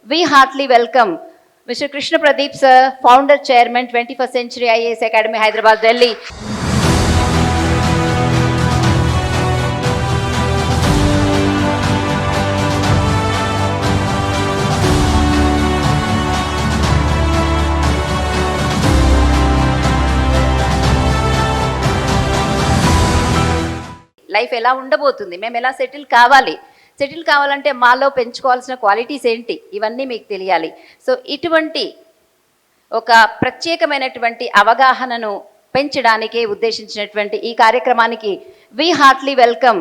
We heartily welcome Mr. Krishna Pradeep sir, founder chairman 21st Century IAS Academy, Hyderabad, Delhi. Life ఎలా ఉండబోతుంది, మేము ఎలా settle కావాలంటే మాలో పెంచుకోవాల్సిన క్వాలిటీస్ ఏంటి, ఇవన్నీ మీకు తెలియాలి. సో ఇటువంటి ఒక ప్రత్యేకమైనటువంటి అవగాహనను పెంచడానికే ఉద్దేశించినటువంటి ఈ కార్యక్రమానికి we heartly welcome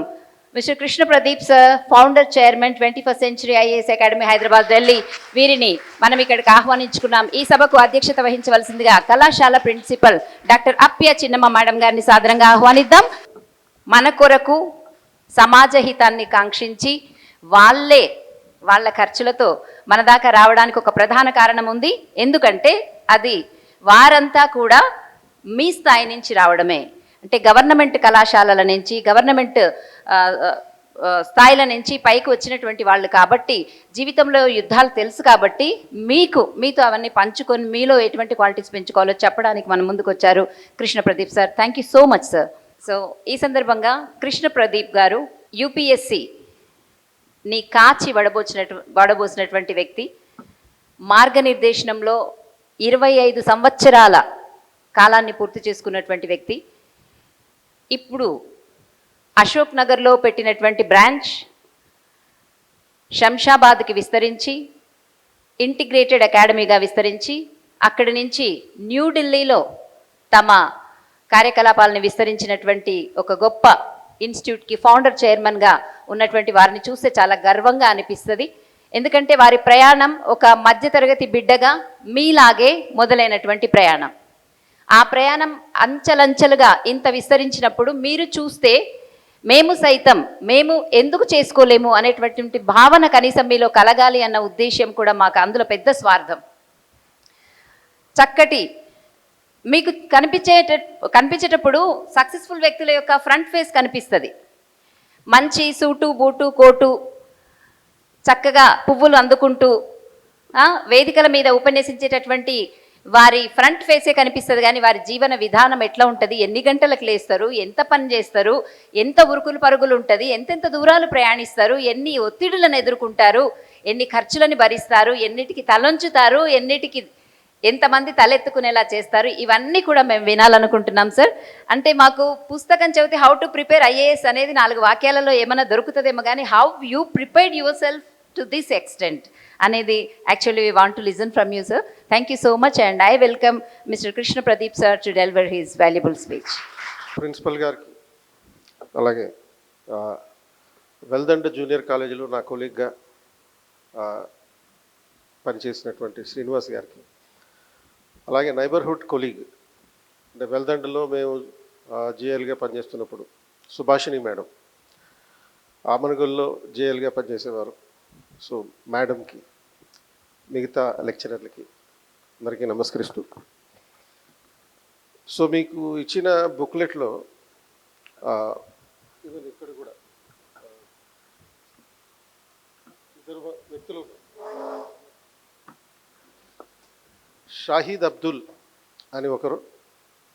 mister Krishna Pradeep sir, founder chairman 21st Century IAS Academy, Hyderabad, Delhi. వీరిని మనం ఇక్కడికి ఆహ్వానించుకున్నాం. ఈ సభకు అధ్యక్షత వహించవలసిందిగా కళాశాల ప్రిన్సిపల్ డాక్టర్ అప్పియ చిన్నమ్మ మేడం గారిని సాదరంగా ఆహ్వానిద్దాం. మన కొరకు సమాజ హితాన్ని కాంక్షించి వాళ్ళ ఖర్చులతో మన దాకా రావడానికి ఒక ప్రధాన కారణం ఉంది. ఎందుకంటే అది వారంతా కూడా మీ స్థాయి నుంచి రావడమే. అంటే గవర్నమెంట్ కళాశాలల నుంచి, గవర్నమెంట్ స్థాయిల నుంచి పైకి వచ్చినటువంటి వాళ్ళు కాబట్టి, జీవితంలో యుద్ధాలు తెలుసు కాబట్టి మీతో అవన్నీ పంచుకొని మీలో ఎటువంటి క్వాలిటీస్ పెంచుకోవాలో చెప్పడానికి మన ముందుకు వచ్చారు Krishna Pradeep sir. Thank you so much sir. So ఈ సందర్భంగా కృష్ణ ప్రదీప్ గారు యూపీఎస్సిని కాచి వడబోసినటువంటి వ్యక్తి. మార్గనిర్దేశనంలో 25 సంవత్సరాల కాలాన్ని పూర్తి చేసుకున్నటువంటి వ్యక్తి. ఇప్పుడు అశోక్ నగర్లో పెట్టినటువంటి బ్రాంచ్ శంషాబాద్కి విస్తరించి, ఇంటిగ్రేటెడ్ అకాడమీగా విస్తరించి, అక్కడి నుంచి న్యూఢిల్లీలో తమ కార్యకలాపాలను విస్తరించినటువంటి ఒక గొప్ప ఇన్స్టిట్యూట్కి ఫౌండర్ చైర్మన్గా ఉన్నటువంటి వారిని చూస్తే చాలా గర్వంగా అనిపిస్తుంది. ఎందుకంటే వారి ప్రయాణం ఒక మధ్యతరగతి బిడ్డగా మీలాగే మొదలైనటువంటి ప్రయాణం. ఆ ప్రయాణం అంచెలంచెలుగా ఇంత విస్తరించినప్పుడు మీరు చూస్తే మేము ఎందుకు చేసుకోలేము అనేటువంటి భావన కనీసం మీలో కలగాలి అన్న ఉద్దేశం కూడా మాకు అందులో పెద్ద స్వార్థం. చక్కటి మీకు కనిపించేటప్పుడు సక్సెస్ఫుల్ వ్యక్తుల యొక్క ఫ్రంట్ ఫేస్ కనిపిస్తుంది. మంచి సూటు బూటు కోటు, చక్కగా పువ్వులు అందుకుంటూ వేదికల మీద ఉపన్యసించేటటువంటి వారి ఫ్రంట్ ఫేసే కనిపిస్తుంది. కానీ వారి జీవన విధానం ఎట్లా ఉంటుంది, ఎన్ని గంటలకు లేస్తారు, ఎంత పని చేస్తారు, ఎంత ఉరుకులు పరుగులు ఉంటుంది, ఎంతెంత దూరాలు ప్రయాణిస్తారు, ఎన్ని ఒత్తిడులను ఎదుర్కొంటారు, ఎన్ని ఖర్చులను భరిస్తారు, ఎన్నిటికి తలొంచుతారు, ఎన్నిటికి ఎంతమంది తలెత్తుకునేలా చేస్తారు, ఇవన్నీ కూడా మేము వినాలనుకుంటున్నాం సార్. అంటే మాకు పుస్తకం చదివితే హౌ టు ప్రిపేర్ ఐఏఎస్ అనేది 4 వాక్యాలలో ఏమైనా దొరుకుతుందేమో, కానీ how you prepared yourself to this extent అనేది actually we want to listen from you sir. Thank you so much and I welcome mister Krishna Pradeep sir to deliver his valuable speech. Principal గారికి, అలాగే Veldanda junior కాలేజీలో నా కొలీగ్గా పనిచేసినటువంటి శ్రీనివాస్ గారికి, అలాగే neighbourhood colleague అంటే వెల్దండలో మేము జేఎల్గా పనిచేస్తున్నప్పుడు సుభాషిణి మేడం, ఆమనగల్లో జేఎల్గా పనిచేసేవారు. సో మేడంకి, మిగతా లెక్చరర్లకి అందరికీ నమస్కరిస్తూ, సో మీకు ఇచ్చిన బుక్లెట్లో ఈవెన్ ఇక్కడ కూడా ఇద్దరు వ్యక్తులు, షాహిద్ అబ్దుల్ అని ఒకరు,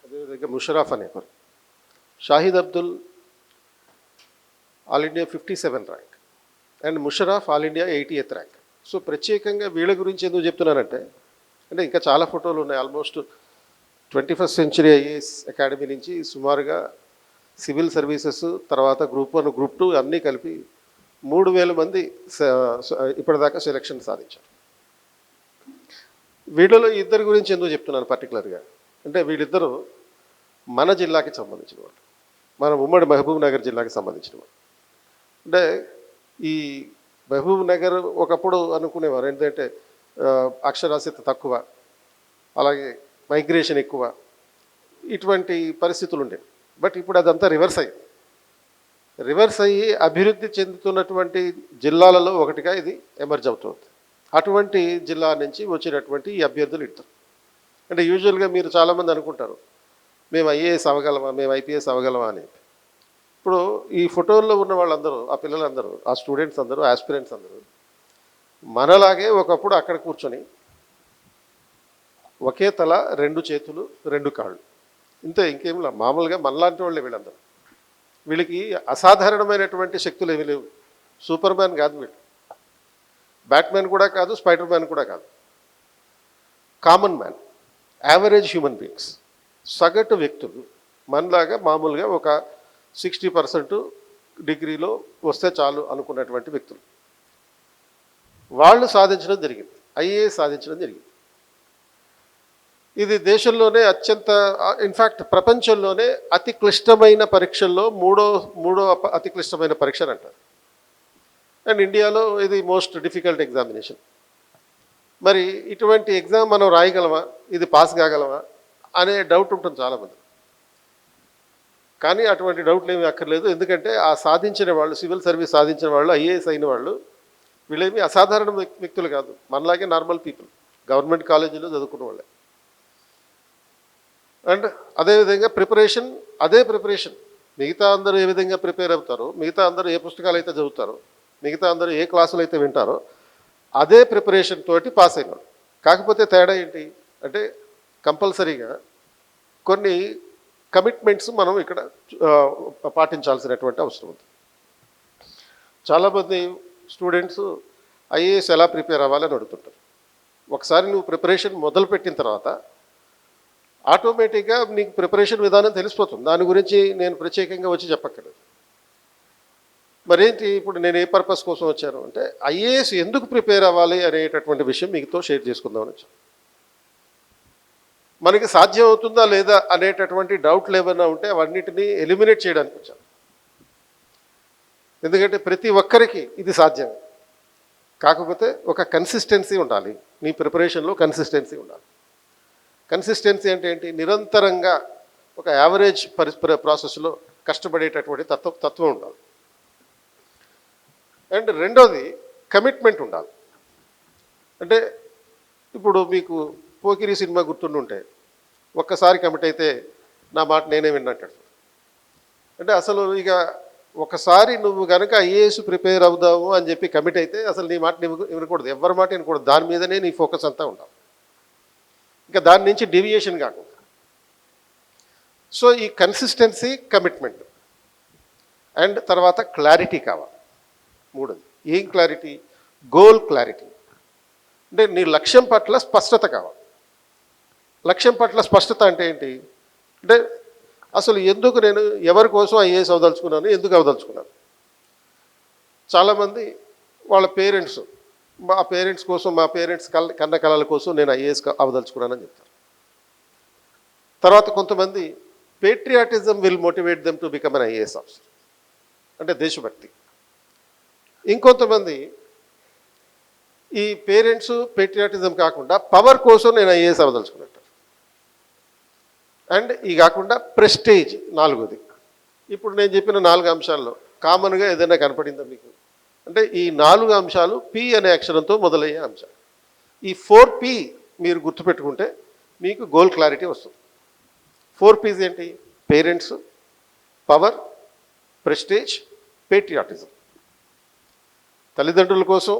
అదేవిధంగా ముషరఫ్ అని ఒకరు. Shahid Abdul all India 57 rank and Musharraf all India 88th rank. So ప్రత్యేకంగా వీళ్ళ గురించి ఎందుకు చెప్తున్నానంటే, అంటే ఇంకా చాలా ఫోటోలు ఉన్నాయి. Almost 21st Century IAS academy నుంచి సుమారుగా సివిల్ సర్వీసెస్, తర్వాత గ్రూప్ 1 గ్రూప్ 2 అన్నీ కలిపి 3000 మంది ఇప్పటిదాకా సెలక్షన్ సాధించారు. వీళ్ళలో ఇద్దరు గురించి ఎందుకు చెప్తున్నాను పర్టికులర్గా అంటే, వీళ్ళిద్దరూ మన జిల్లాకి సంబంధించిన వాళ్ళు, మన ఉమ్మడి మహబూబ్ నగర్ జిల్లాకి సంబంధించిన వాళ్ళు. అంటే ఈ మహబూబ్ నగర్ ఒకప్పుడు అనుకునేవారు ఏంటంటే అక్షరాస్యత తక్కువ, అలాగే మైగ్రేషన్ ఎక్కువ, ఇటువంటి పరిస్థితులు ఉండేవి. బట్ ఇప్పుడు అదంతా రివర్స్ అయ్యి అభివృద్ధి చెందుతున్నటువంటి జిల్లాలలో ఒకటిగా ఇది ఎమర్జ్ అవుతుంది. అటువంటి జిల్లా నుంచి వచ్చినటువంటి ఈ అభ్యర్థులు ఇద్దరు. అంటే యూజువల్గా మీరు చాలామంది అనుకుంటారు మేము ఐఏఎస్ అవ్వగలమా, మేము ఐపీఎస్ అవ్వగలమా అని. ఇప్పుడు ఈ ఫోటోల్లో ఉన్న వాళ్ళందరూ, ఆ పిల్లలందరూ, ఆ స్టూడెంట్స్ అందరూ, ఆస్పిరెంట్స్ అందరూ మనలాగే ఒకప్పుడు అక్కడ కూర్చొని ఒకే తల, 2 చేతులు, 2 కాళ్ళు, ఇంతే, ఇంకేం లేదు. మామూలుగా మనలాంటి వాళ్ళే వీళ్ళందరూ. వీళ్ళకి అసాధారణమైనటువంటి శక్తులు ఏమీ లేవు. సూపర్ మ్యాన్ కాదు వీళ్ళు, బ్యాట్మ్యాన్ కూడా కాదు, స్పైడర్ మ్యాన్ కూడా కాదు. Common man, average human beings, సగటు వ్యక్తులు మనలాగా మామూలుగా ఒక 60% డిగ్రీలో వస్తే చాలు అనుకున్నటువంటి వ్యక్తులు. వాళ్ళు సాధించడం జరిగింది, ఐఏఎస్ సాధించడం జరిగింది. ఇది దేశంలోనే అత్యంత, ఇన్ఫ్యాక్ట్ ప్రపంచంలోనే అతి క్లిష్టమైన పరీక్షల్లో మూడో అతి క్లిష్టమైన పరీక్ష అని అంటారు. అండ్ ఇండియాలో ఇది మోస్ట్ డిఫికల్ట్ ఎగ్జామినేషన్. మరి ఇటువంటి ఎగ్జామ్ మనం రాయగలమా, ఇది పాస్ కాగలమా అనే డౌట్ ఉంటుంది చాలామంది. కానీ అటువంటి డౌట్లు ఏమీ అక్కర్లేదు. ఎందుకంటే ఆ సాధించిన వాళ్ళు, సివిల్ సర్వీస్ సాధించిన వాళ్ళు, ఐఏఎస్ అయిన వాళ్ళు, వీళ్ళేమీ అసాధారణ వ్యక్తులు కాదు, మనలాగే నార్మల్ పీపుల్, గవర్నమెంట్ కాలేజీలో చదువుకున్న వాళ్ళే. అండ్ అదేవిధంగా అదే ప్రిపరేషన్ మిగతా అందరూ ఏ విధంగా ప్రిపేర్ అవుతారో, మిగతా అందరూ ఏ పుస్తకాలు అయితే చదువుతారో, మిగతా అందరూ ఏ క్లాసులు అయితే వింటారో, అదే ప్రిపరేషన్ తోటి పాస్ అయినాడు. కాకపోతే తేడా ఏంటి అంటే కంపల్సరీగా కొన్ని కమిట్మెంట్స్ మనం ఇక్కడ పాటించాల్సినటువంటి అవసరం ఉంది. చాలామంది స్టూడెంట్స్ ఐఏఎస్ ఎలా ప్రిపేర్ అవ్వాలని అడుగుతుంటారు. ఒకసారి నువ్వు ప్రిపరేషన్ మొదలుపెట్టిన తర్వాత ఆటోమేటిక్గా నీకు ప్రిపరేషన్ విధానం తెలిసిపోతుంది. దాని గురించి నేను ప్రత్యేకంగా వచ్చి చెప్పక్కర్లేదు. మరేంటి ఇప్పుడు నేను ఏ పర్పస్ కోసం వచ్చాను అంటే ఐఏఎస్ ఎందుకు ప్రిపేర్ అవ్వాలి అనేటటువంటి విషయం మీతో షేర్ చేసుకుందామని వచ్చాను. మనకి సాధ్యం అవుతుందా లేదా అనేటటువంటి డౌట్లు ఏమైనా ఉంటే అవన్నిటినీ ఎలిమినేట్ చేయడానికి వచ్చాను. ఎందుకంటే ప్రతి ఒక్కరికి ఇది సాధ్యమే, కాకపోతే ఒక కన్సిస్టెన్సీ ఉండాలి. నీ ప్రిపరేషన్లో కన్సిస్టెన్సీ ఉండాలి. కన్సిస్టెన్సీ అంటే ఏంటి? నిరంతరంగా ఒక యావరేజ్ ప్రాసెస్లో కష్టపడేటటువంటి తత్వం ఉండాలి. అండ్ రెండోది కమిట్మెంట్ ఉండాలి. అంటే ఇప్పుడు మీకు పోకిరి సినిమా గుర్తుండుంటే ఒక్కసారి కమిట్ అయితే నా మాట నేనే విన్నట్టు. అంటే అసలు ఇక ఒకసారి నువ్వు కనుక ఐఏఎస్ ప్రిపేర్ అవుదాము అని చెప్పి కమిట్ అయితే అసలు నీ మాట వినకూడదు, ఎవరి మాట వినకూడదు. దాని మీదనే నీ ఫోకస్ అంతా ఉండాలి, ఇంకా దాని నుంచి డీవియేషన్ కాకుండా. సో ఈ కన్సిస్టెన్సీ, కమిట్మెంట్ అండ్ తర్వాత క్లారిటీ కావాలి. మూడోది ఏం క్లారిటీ? Goal clarity. అంటే నీ లక్ష్యం పట్ల స్పష్టత కావాలి. లక్ష్యం పట్ల స్పష్టత అంటే ఏంటి అంటే అసలు ఎందుకు నేను ఎవరి కోసం ఐఏఎస్ అవదలుచుకున్నాను, ఎందుకు అవదలుచుకున్నాను. చాలామంది వాళ్ళ పేరెంట్స్, మా పేరెంట్స్ కోసం, మా పేరెంట్స్ కన్న కళల కోసం నేను ఐఏఎస్ అవదలుచుకున్నానని చెప్తారు. తర్వాత కొంతమంది patriotism will motivate them to become an IAS officer, అంటే దేశభక్తి. ఇంకొంతమంది ఈ పేరెంట్స్ పేట్రియాటిజం కాకుండా పవర్ కోసం నేను ఐఏఎస్ అవదలుచుకున్నట్టు. అండ్ ఈ కాకుండా ప్రెస్టేజ్ నాలుగోది. ఇప్పుడు నేను చెప్పిన 4 అంశాల్లో కామన్గా ఏదైనా కనపడిందా మీకు? అంటే ఈ 4 అంశాలు పి అనే అక్షరంతో మొదలయ్యే అంశాలు. ఈ 4P మీరు గుర్తుపెట్టుకుంటే మీకు గోల్ క్లారిటీ వస్తుంది. 4Ps ఏంటి? Parents, power, prestige, patriotism. తల్లిదండ్రుల కోసం,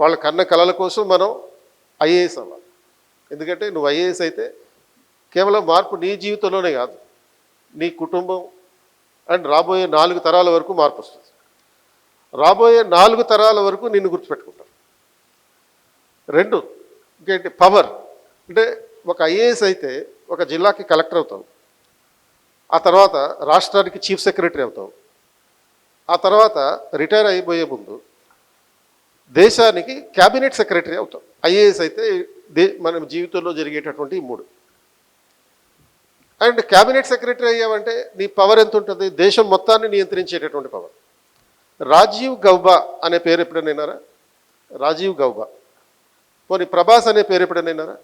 వాళ్ళ కన్న కళల కోసం మనం ఐఏఎస్ అవ్వాలి. ఎందుకంటే నువ్వు ఐఏఎస్ అయితే కేవలం మార్పు నీ జీవితంలోనే కాదు, నీ కుటుంబం అండ్ రాబోయే 4 తరాల వరకు మార్పు వస్తుంది. రాబోయే 4 తరాల వరకు నిన్ను గుర్తుపెట్టుకుంటారు. 2 ఇంకేంటి? పవర్. అంటే ఒక ఐఏఎస్ అయితే ఒక జిల్లాకి కలెక్టర్ అవుతావు, ఆ తర్వాత రాష్ట్రానికి చీఫ్ సెక్రటరీ అవుతావు, ఆ తర్వాత రిటైర్ అయిపోయే ముందు దేశానికి క్యాబినెట్ సెక్రటరీ అవుతాం. ఐఏఎస్ అయితే మన జీవితంలో జరిగేటటువంటి 3. అండ్ క్యాబినెట్ సెక్రటరీ అయ్యావంటే నీ పవర్ ఎంత ఉంటుంది? దేశం మొత్తాన్ని నియంత్రించేటటువంటి పవర్. రాజీవ్ గౌబా అనే పేరు ఎప్పుడైనా విన్నారా? రాజీవ్ గౌబా. పోనీ ప్రభాస్ అనే పేరు ఎప్పుడైనా విన్నారా?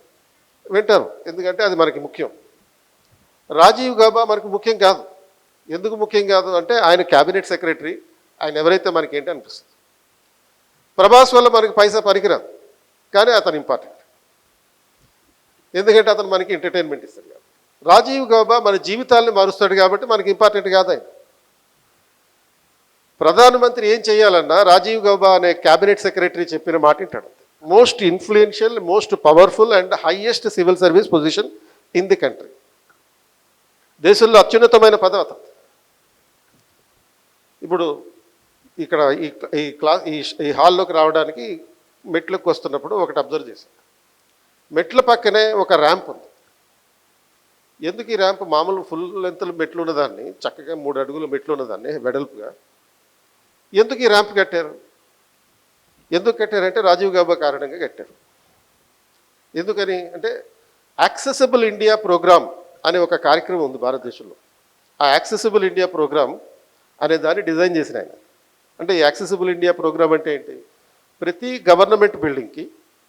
వింటారు, ఎందుకంటే అది మనకి ముఖ్యం. రాజీవ్ గౌబా మనకు ముఖ్యం కాదు. ఎందుకు ముఖ్యం కాదు అంటే ఆయన క్యాబినెట్ సెక్రటరీ, ఆయన ఎవరైతే మనకేంటి అనిపిస్తుంది. ప్రభాస్ వల్ల మనకి పైసా పనికిరాదు, కానీ అతను ఇంపార్టెంట్, ఎందుకంటే అతను మనకి ఎంటర్టైన్మెంట్ ఇస్తాడు కాబట్టి. రాజీవ్ గౌబా మన జీవితాలను మారుస్తాడు కాబట్టి మనకి ఇంపార్టెంట్ కాదు ఆయన. ప్రధానమంత్రి ఏం చేయాలన్నా రాజీవ్ గౌబా అనే క్యాబినెట్ సెక్రటరీ చెప్పిన మాట వింటాడు. Most influential, most powerful and highest civil service position in the country. దేశంలో అత్యున్నతమైన పదవి అతను. ఇప్పుడు ఇక్కడ ఈ హాల్లోకి రావడానికి మెట్లకు వస్తున్నప్పుడు ఒకటి అబ్జర్వ్ చేశాను. మెట్ల పక్కనే ఒక ర్యాంప్ ఉంది. ఎందుకు ఈ ర్యాంప్? మామూలు ఫుల్ లెంత్ మెట్లు ఉన్నదాన్ని, చక్కగా 3 అడుగుల మెట్లు ఉన్నదాన్ని వెడల్పుగా ఎందుకు ఈ ర్యాంప్ కట్టారు? ఎందుకు కట్టారంటే రాజీవ్ గౌబా కారణంగా కట్టారు. ఎందుకని అంటే యాక్సెసిబుల్ ఇండియా ప్రోగ్రామ్ అనే ఒక కార్యక్రమం ఉంది భారతదేశంలో. ఆ యాక్సెసిబుల్ ఇండియా ప్రోగ్రామ్ అనే దాన్ని డిజైన్ చేసిన ఆయన. అంటే ఈ యాక్సెసిబుల్ ఇండియా ప్రోగ్రామ్ అంటే ఏంటి? ప్రతి గవర్నమెంట్ బిల్డింగ్కి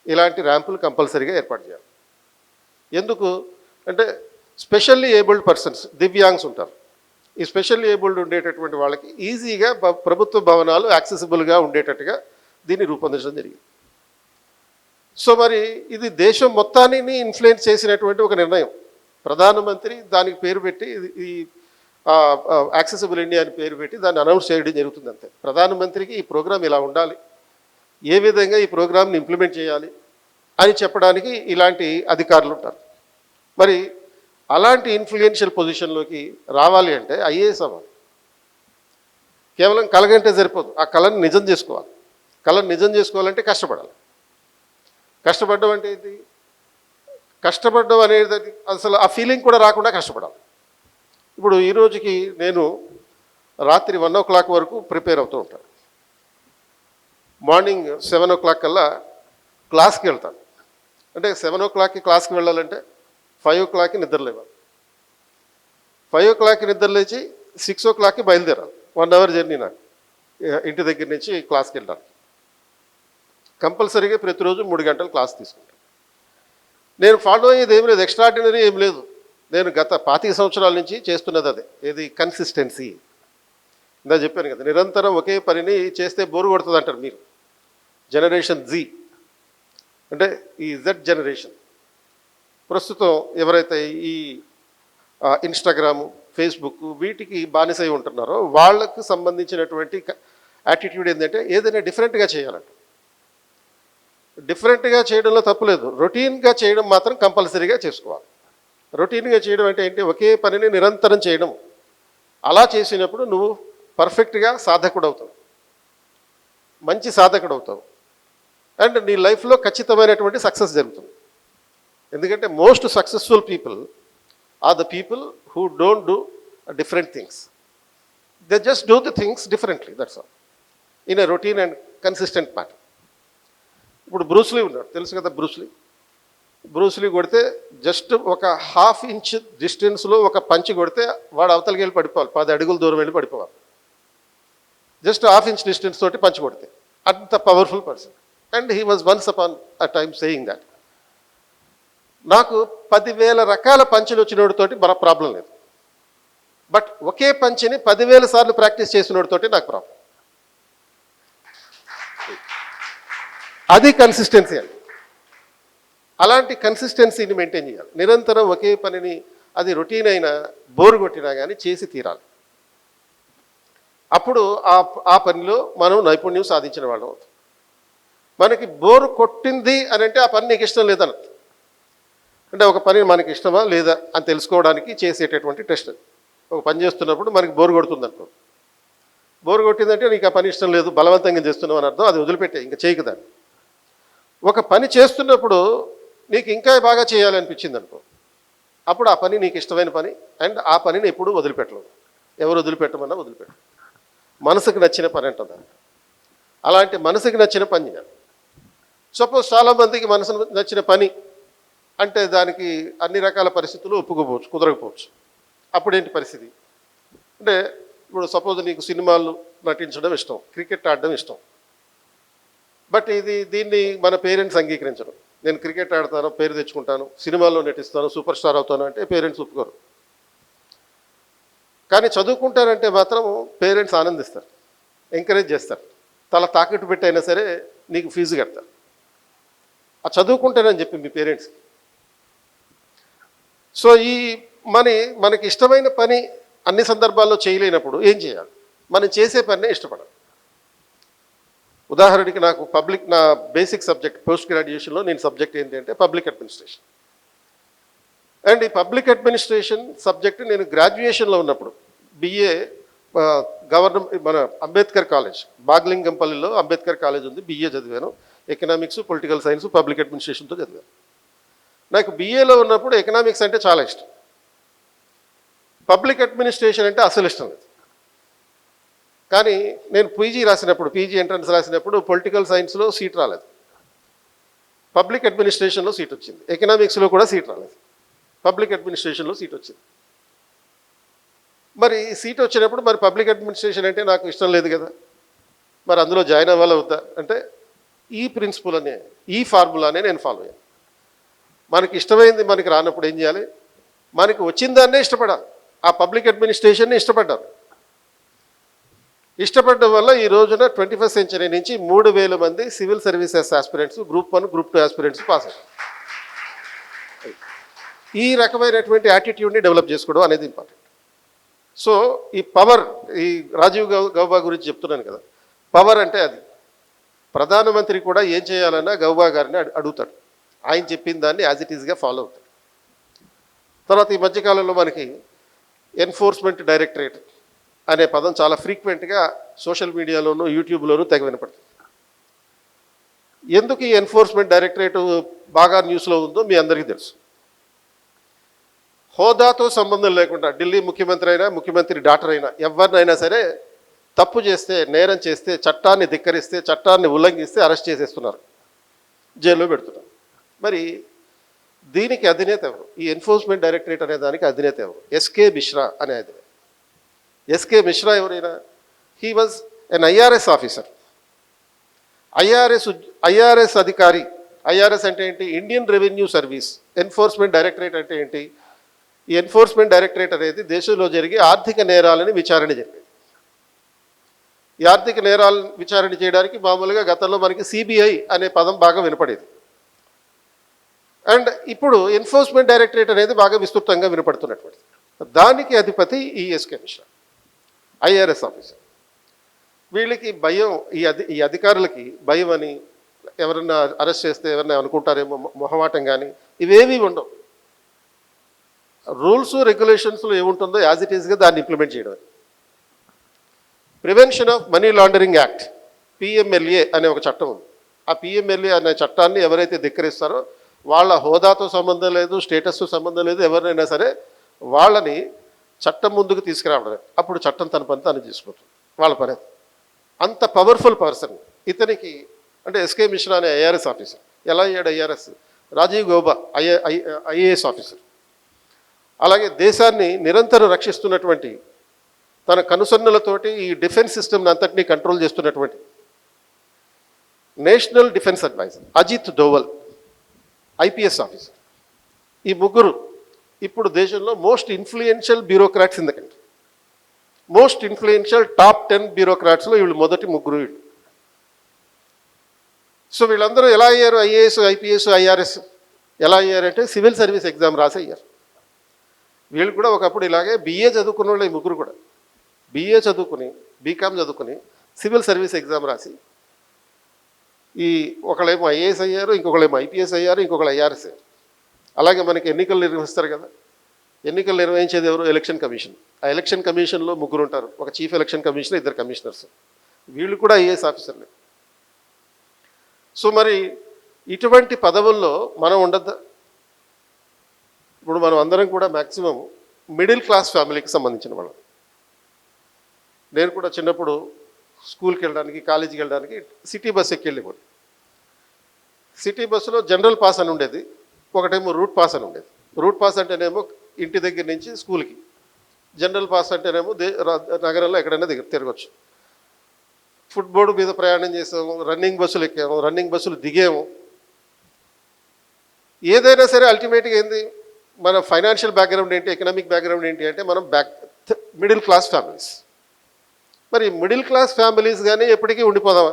ఇలాంటి ర్యాంపులు కంపల్సరీగా ఏర్పాటు చేయాలి. ఎందుకు అంటే స్పెషల్లీ ఏబుల్డ్ పర్సన్స్, దివ్యాంగ్స్ ఉంటారు. ఈ స్పెషల్లీ ఏబుల్డ్ ఉండేటటువంటి వాళ్ళకి ఈజీగా ప్రభుత్వ భవనాలు యాక్సెసిబుల్గా ఉండేటట్టుగా దీన్ని రూపొందించడం జరిగింది. సో మరి ఇది దేశం మొత్తాన్ని ఇన్ఫ్లుయెన్స్ చేసినటువంటి ఒక నిర్ణయం. ప్రధానమంత్రి దానికి పేరు పెట్టి ఈ యాక్సెసిబుల్ ఇండియా అని పేరు పెట్టి దాన్ని అనౌన్స్ చేయడం జరుగుతుంది. అంతే. ప్రధానమంత్రికి ఈ ప్రోగ్రాం ఇలా ఉండాలి, ఏ విధంగా ఈ ప్రోగ్రామ్ని ఇంప్లిమెంట్ చేయాలి అని చెప్పడానికి ఇలాంటి అధికారులు ఉంటారు. మరి అలాంటి ఇన్ఫ్లుయెన్షియల్ పొజిషన్లోకి రావాలి అంటే ఐఏఎస్ అవ్వాలి. కేవలం కలగంటే సరిపోదు, ఆ కళను నిజం చేసుకోవాలి. కళను నిజం చేసుకోవాలంటే కష్టపడాలి. కష్టపడడం అంటే ఏంటి? కష్టపడడం అనేది అసలు ఆ ఫీలింగ్ కూడా రాకుండా కష్టపడాలి. ఇప్పుడు ఈ రోజుకి నేను రాత్రి 1 o'clock వరకు ప్రిపేర్ అవుతూ ఉంటాను. మార్నింగ్ 7 o'clock కల్లా క్లాస్కి వెళ్తాను. అంటే 7 o'clockకి క్లాస్కి వెళ్ళాలంటే 5 o'clockకి నిద్ర లేవాలి. 5 o'clockకి నిద్ర లేచి 6 o'clockకి బయలుదేరాలి. 1 hour జర్నీ నాకు ఇంటి దగ్గర నుంచి క్లాస్కి వెళ్ళడానికి. కంపల్సరీగా ప్రతిరోజు 3 గంటలు క్లాస్ తీసుకుంటాను. నేను ఫాలో అయ్యేది ఏం లేదు, ఎక్స్ట్రాడినరీ ఏం లేదు. నేను గత 25 సంవత్సరాల నుంచి చేస్తున్నది అదే. ఏది? కన్సిస్టెన్సీ. ఇందా చెప్పాను కదా, నిరంతరం ఒకే పనిని చేస్తే బోరు కొడుతుంది అంటారు మీరు. జనరేషన్ జీ అంటే ఈ జెడ్ జనరేషన్ ప్రస్తుతం ఎవరైతే ఈ ఇన్స్టాగ్రాము, ఫేస్బుక్ వీటికి బానిసై ఉంటున్నారో వాళ్ళకు సంబంధించినటువంటి యాటిట్యూడ్ ఏంటంటే ఏదైనా డిఫరెంట్గా చేయాలంట. డిఫరెంట్గా చేయడంలో తప్పులేదు, రొటీన్గా చేయడం మాత్రం కంపల్సరీగా చేసుకోవాలి. రొటీన్గా చేయడం అంటే ఏంటి? ఒకే పనిని నిరంతరం చేయడం. అలా చేసినప్పుడు నువ్వు పర్ఫెక్ట్గా సాధకుడు అవుతావు, మంచి సాధకుడు అవుతావు, అండ్ నీ లైఫ్లో ఖచ్చితమైనటువంటి సక్సెస్ జరుగుతుంది. ఎందుకంటే most successful people are the people who don't do different things. They just do the things differently, that's all, in a routine and consistent matter. ఇప్పుడు బ్రూస్లీ ఉన్నాడు, తెలుసు కదా బ్రూస్లీ. బ్రూస్లీ కొడితే జస్ట్ ఒక 1/2 inch డిస్టెన్స్లో ఒక పంచి కొడితే వాడు అవతలకి వెళ్ళి పడిపోవాలి, 10 అడుగుల దూరం వెళ్ళి పడిపోవాలి. జస్ట్ 1/2 inch డిస్టెన్స్ తోటి పంచి కొడితే. అంత powerful person. And he was once upon a time saying that. నాకు 10,000 రకాల పంచులు వచ్చినోడితోటి మన ప్రాబ్లం లేదు, బట్ ఒకే పంచిని 10,000 సార్లు ప్రాక్టీస్ చేసినోడితోటి నాకు ప్రాబ్లం. అది కన్సిస్టెన్సీ అండి. అలాంటి కన్సిస్టెన్సీని మెయింటైన్ చేయాలి. నిరంతరం ఒకే పనిని, అది రొటీన్ అయినా బోరు కొట్టినా కానీ చేసి తీరాలి. అప్పుడు ఆ పనిలో మనం నైపుణ్యం సాధించిన వాళ్ళం అవుతాం. మనకి బోరు కొట్టింది అని అంటే ఆ పని నీకు ఇష్టం లేదన్నది. అంటే ఒక పని మనకి ఇష్టమా లేదా అని తెలుసుకోవడానికి చేసేటటువంటి టెస్ట్. ఒక పని చేస్తున్నప్పుడు మనకి బోరు కొడుతుంది అనుకో. బోరు కొట్టిందంటే నీకు ఆ పని ఇష్టం లేదు, బలవంతంగా చేస్తున్నావు అని అర్థం. అది వదిలిపెట్టే, ఇంకా చేయకదాన్ని. ఒక పని చేస్తున్నప్పుడు నీకు ఇంకా బాగా చేయాలనిపించింది అనుకో, అప్పుడు ఆ పని నీకు ఇష్టమైన పని, అండ్ ఆ పనిని ఎప్పుడూ వదిలిపెట్టలేవు. ఎవరు వదిలిపెట్టమన్నా వదిలిపెట్టు. మనసుకు నచ్చిన పని అంటుందా. అలాంటి మనసుకు నచ్చిన పని చేయాలి. సపోజ్ చాలామందికి మనసు నచ్చిన పని అంటే దానికి అన్ని రకాల పరిస్థితులు ఒప్పుకోపోవచ్చు, కుదరకపోవచ్చు. అప్పుడేంటి పరిస్థితి అంటే, ఇప్పుడు సపోజ్ నీకు సినిమాలు నటించడం ఇష్టం, క్రికెట్ ఆడడం ఇష్టం, బట్ దీన్ని మన పేరెంట్స్ అంగీకరించడం. నేను క్రికెట్ ఆడతాను, పేరు తెచ్చుకుంటాను, సినిమాల్లో నటిస్తాను, సూపర్ స్టార్ అవుతాను అంటే పేరెంట్స్ ఒప్పుకోరు. కానీ చదువుకుంటారంటే మాత్రం పేరెంట్స్ ఆనందిస్తారు, ఎంకరేజ్ చేస్తారు. తల తాకట్టు పెట్టి అయినా సరే నీకు ఫీజు కడతారు. ఆ చదువుకుంటానని చెప్పి మీ పేరెంట్స్కి. సో మనకి ఇష్టమైన పని అన్ని సందర్భాల్లో చేయలేనప్పుడు ఏం చేయాలి? మనం చేసే పనినే ఇష్టపడాలి. ఉదాహరణకి నాకు నా బేసిక్ సబ్జెక్ట్ పోస్ట్ గ్రాడ్యుయేషన్లో నేను సబ్జెక్ట్ ఏంటి అంటే పబ్లిక్ అడ్మినిస్ట్రేషన్. అండ్ ఈ పబ్లిక్ అడ్మినిస్ట్రేషన్ సబ్జెక్ట్ నేను గ్రాడ్యుయేషన్లో ఉన్నప్పుడు బిఏ మన అంబేద్కర్ కాలేజ్ బాగ్లింగంపల్లిలో అంబేద్కర్ కాలేజ్ ఉంది, బిఏ చదివాను. ఎకనామిక్స్, పొలిటికల్ సైన్స్, పబ్లిక్ అడ్మినిస్ట్రేషన్తో చదివాను. నాకు బిఏలో ఉన్నప్పుడు ఎకనామిక్స్ అంటే చాలా ఇష్టం, పబ్లిక్ అడ్మినిస్ట్రేషన్ అంటే అసలు ఇష్టం లేదు. కానీ నేను పీజీ ఎంట్రన్స్ రాసినప్పుడు పొలిటికల్ సైన్స్లో సీట్ రాలేదు, పబ్లిక్ అడ్మినిస్ట్రేషన్లో సీట్ వచ్చింది. ఎకనామిక్స్లో కూడా సీట్ రాలేదు, పబ్లిక్ అడ్మినిస్ట్రేషన్లో సీట్ వచ్చింది. మరి సీట్ వచ్చినప్పుడు మరి పబ్లిక్ అడ్మినిస్ట్రేషన్ అంటే నాకు ఇష్టం లేదు కదా, మరి అందులో జాయిన్ అవ్వాలి వద్దా అంటే ఈ ప్రిన్సిపల్ అనే ఈ ఫార్ములానే నేను ఫాలో అయ్యాను. మనకి ఇష్టమైంది మనకి రానప్పుడు ఏం చేయాలి, మనకి వచ్చిన దాన్నే ఇష్టపడాలి. ఆ పబ్లిక్ అడ్మినిస్ట్రేషన్ని ఇష్టపడడం వల్ల ఈ రోజున 21st సెంచరీ నుంచి 3,000 మంది civil services aspirants, group 1, group 2 aspirants pass అయ్యారు. ఈ రకమైనటువంటి యాటిట్యూడ్ని డెవలప్ చేసుకోవడం అనేది ఇంపార్టెంట్. సో ఈ పవర్, ఈ రాజీవ్ గౌబా గురించి చెప్తున్నాను కదా, పవర్ అంటే అది. ప్రధానమంత్రి కూడా ఏం చేయాలన్నా గౌబా గారిని అడుగుతాడు, ఆయన చెప్పిన దాన్ని యాజ్ ఇట్ ఈజ్గా ఫాలో అవుతాడు. తర్వాత ఈ మధ్యకాలంలో మనకి ఎన్ఫోర్స్మెంట్ డైరెక్టరేట్ అనే పదం చాలా ఫ్రీక్వెంట్గా సోషల్ మీడియాలోనూ యూట్యూబ్లోనూ తెగ వినపడుతుంది. ఎందుకు ఈ ఎన్ఫోర్స్మెంట్ డైరెక్టరేట్ బాగా న్యూస్లో ఉందో మీ అందరికీ తెలుసు. హోదాతో సంబంధం లేకుండా ఢిల్లీ ముఖ్యమంత్రి అయినా, ముఖ్యమంత్రి డాక్టర్ అయినా, ఎవరినైనా సరే తప్పు చేస్తే, నేరం చేస్తే, చట్టాన్ని ధిక్కరిస్తే, చట్టాన్ని ఉల్లంఘిస్తే అరెస్ట్ చేసేస్తున్నారు, జైల్లో పెడుతున్నారు. మరి దీనికి అధినేత ఎవరు? ఈ ఎన్ఫోర్స్మెంట్ డైరెక్టరేట్ అనే దానికి అధినేత ఎవరు? ఎస్కే మిశ్రా అనే అధినేత. ఎస్కే మిశ్రా ఎవరైనా, he was an IRS officer. IRS అధికారి. ఐఆర్ఎస్ అంటే ఏంటి? Indian revenue service. Enforcement directorate అంటే ఏంటి? ఈ ఎన్ఫోర్స్మెంట్ డైరెక్టరేట్ అనేది దేశంలో జరిగే ఆర్థిక నేరాలని విచారణ జరిపేది. ఈ ఆర్థిక నేరాలను విచారణ చేయడానికి మామూలుగా గతంలో మనకి సిబిఐ అనే పదం బాగా వినపడేది. అండ్ ఇప్పుడు ఎన్ఫోర్స్మెంట్ డైరెక్టరేట్ అనేది బాగా విస్తృతంగా వినపడుతున్నటువంటిది. దానికి అధిపతి ఈ ఎస్కే మిశ్రా, ఐఆర్ఎస్ ఆఫీసర్. వీళ్ళకి భయం, ఈ అధికారులకి భయం అని, ఎవరన్నా అరెస్ట్ చేస్తే ఎవరన్నా అనుకుంటారేమో మొహమాటం కానీ ఇవేమీ ఉండవు. రూల్స్ రెగ్యులేషన్స్లో ఏముంటుందో యాజ్ ఇట్ ఈస్గా దాన్ని ఇంప్లిమెంట్ చేయడం. Prevention of money laundering act, PMLA అనే ఒక చట్టం ఉంది. ఆ పిఎంఎల్ఏ అనే చట్టాన్ని ఎవరైతే ధిక్కరిస్తారో వాళ్ళ హోదాతో సంబంధం లేదు, స్టేటస్తో సంబంధం లేదు, ఎవరినైనా సరే వాళ్ళని చట్టం ముందుకు తీసుకురావడమే. అప్పుడు చట్టం తన పని తాను చేసుకుంటుంది, వాళ్ళ పని. అంత పవర్ఫుల్ పర్సన్ ఇతనికి. అంటే ఎస్కే మిశ్రా అనే ఐఆర్ఎస్ ఆఫీసర్. ఎలా అయ్యాడు IRS? Rajiv Gauba IAS officer. అలాగే దేశాన్ని నిరంతరం రక్షిస్తున్నటువంటి, తన కనుసన్నులతోటి ఈ డిఫెన్స్ సిస్టమ్ని అంతటినీ కంట్రోల్ చేస్తున్నటువంటి national defence adviser Ajit Doval, IPS officer. ఈ ముగ్గురు ఇప్పుడు దేశంలో most influential bureaucrats in the country. Most influential top 10 బ్యూరోక్రాట్స్లో వీళ్ళు మొదటి ముగ్గురు వీళ్ళు. సో వీళ్ళందరూ ఎలా అయ్యారు? ఐఏఎస్, ఐపీఎస్, ఐఆర్ఎస్ ఎలా అయ్యారంటే సివిల్ సర్వీస్ ఎగ్జామ్ రాసి అయ్యారు. వీళ్ళు కూడా ఒకప్పుడు ఇలాగే బిఏ చదువుకున్న వాళ్ళు, ఈ ముగ్గురు కూడా బిఏ చదువుకుని, బీకామ్ చదువుకుని సివిల్ సర్వీస్ ఎగ్జామ్ రాసి, ఈ ఒకళ్ళేమో ఐఏఎస్ అయ్యారు, ఇంకొకళ్ళేమో ఐపీఎస్ అయ్యారు, ఇంకొకళ్ళు ఐఆర్ఎస్ అయ్యారు. అలాగే మనకి ఎన్నికలు నిర్వహిస్తారు కదా, ఎన్నికలు నిర్వహించేది ఎవరు? Election commission. ఆ ఎలక్షన్ కమిషన్లో ముగ్గురు ఉంటారు, ఒక చీఫ్ ఎలక్షన్ కమిషనర్, 2 కమిషనర్స్. వీళ్ళు కూడా ఐఏఎస్ ఆఫీసర్లే. సో మరి ఇటువంటి పదవుల్లో మనం ఉండద్దా? ఇప్పుడు మనం అందరం కూడా మ్యాక్సిమం మిడిల్ క్లాస్ ఫ్యామిలీకి సంబంధించిన వాళ్ళం. నేను కూడా చిన్నప్పుడు స్కూల్కి వెళ్ళడానికి, కాలేజీకి వెళ్ళడానికి సిటీ బస్ ఎక్కి వెళ్ళేవాడు. సిటీ బస్సులో జనరల్ పాస్ అని ఉండేది, ఒకటేమో రూట్ పాస్ అని ఉండేది. రూట్ పాస్ అంటేనేమో ఇంటి దగ్గర నుంచి స్కూల్కి, జనరల్ పాస్ అంటేనేమో నగరంలో ఎక్కడైనా తిరగచ్చు. ఫుట్బోర్డు మీద ప్రయాణం చేసాము, రన్నింగ్ బస్సులు ఎక్కాము, రన్నింగ్ బస్సులు దిగాము. ఏదైనా సరే అల్టిమేట్గా ఏంది, మన ఫైనాన్షియల్ బ్యాక్గ్రౌండ్ ఏంటి, ఎకనామిక్ బ్యాక్గ్రౌండ్ ఏంటి అంటే మనం మిడిల్ క్లాస్ ఫ్యామిలీస్. మరి మిడిల్ క్లాస్ ఫ్యామిలీస్ కానీ ఎప్పటికీ ఉండిపోదామా?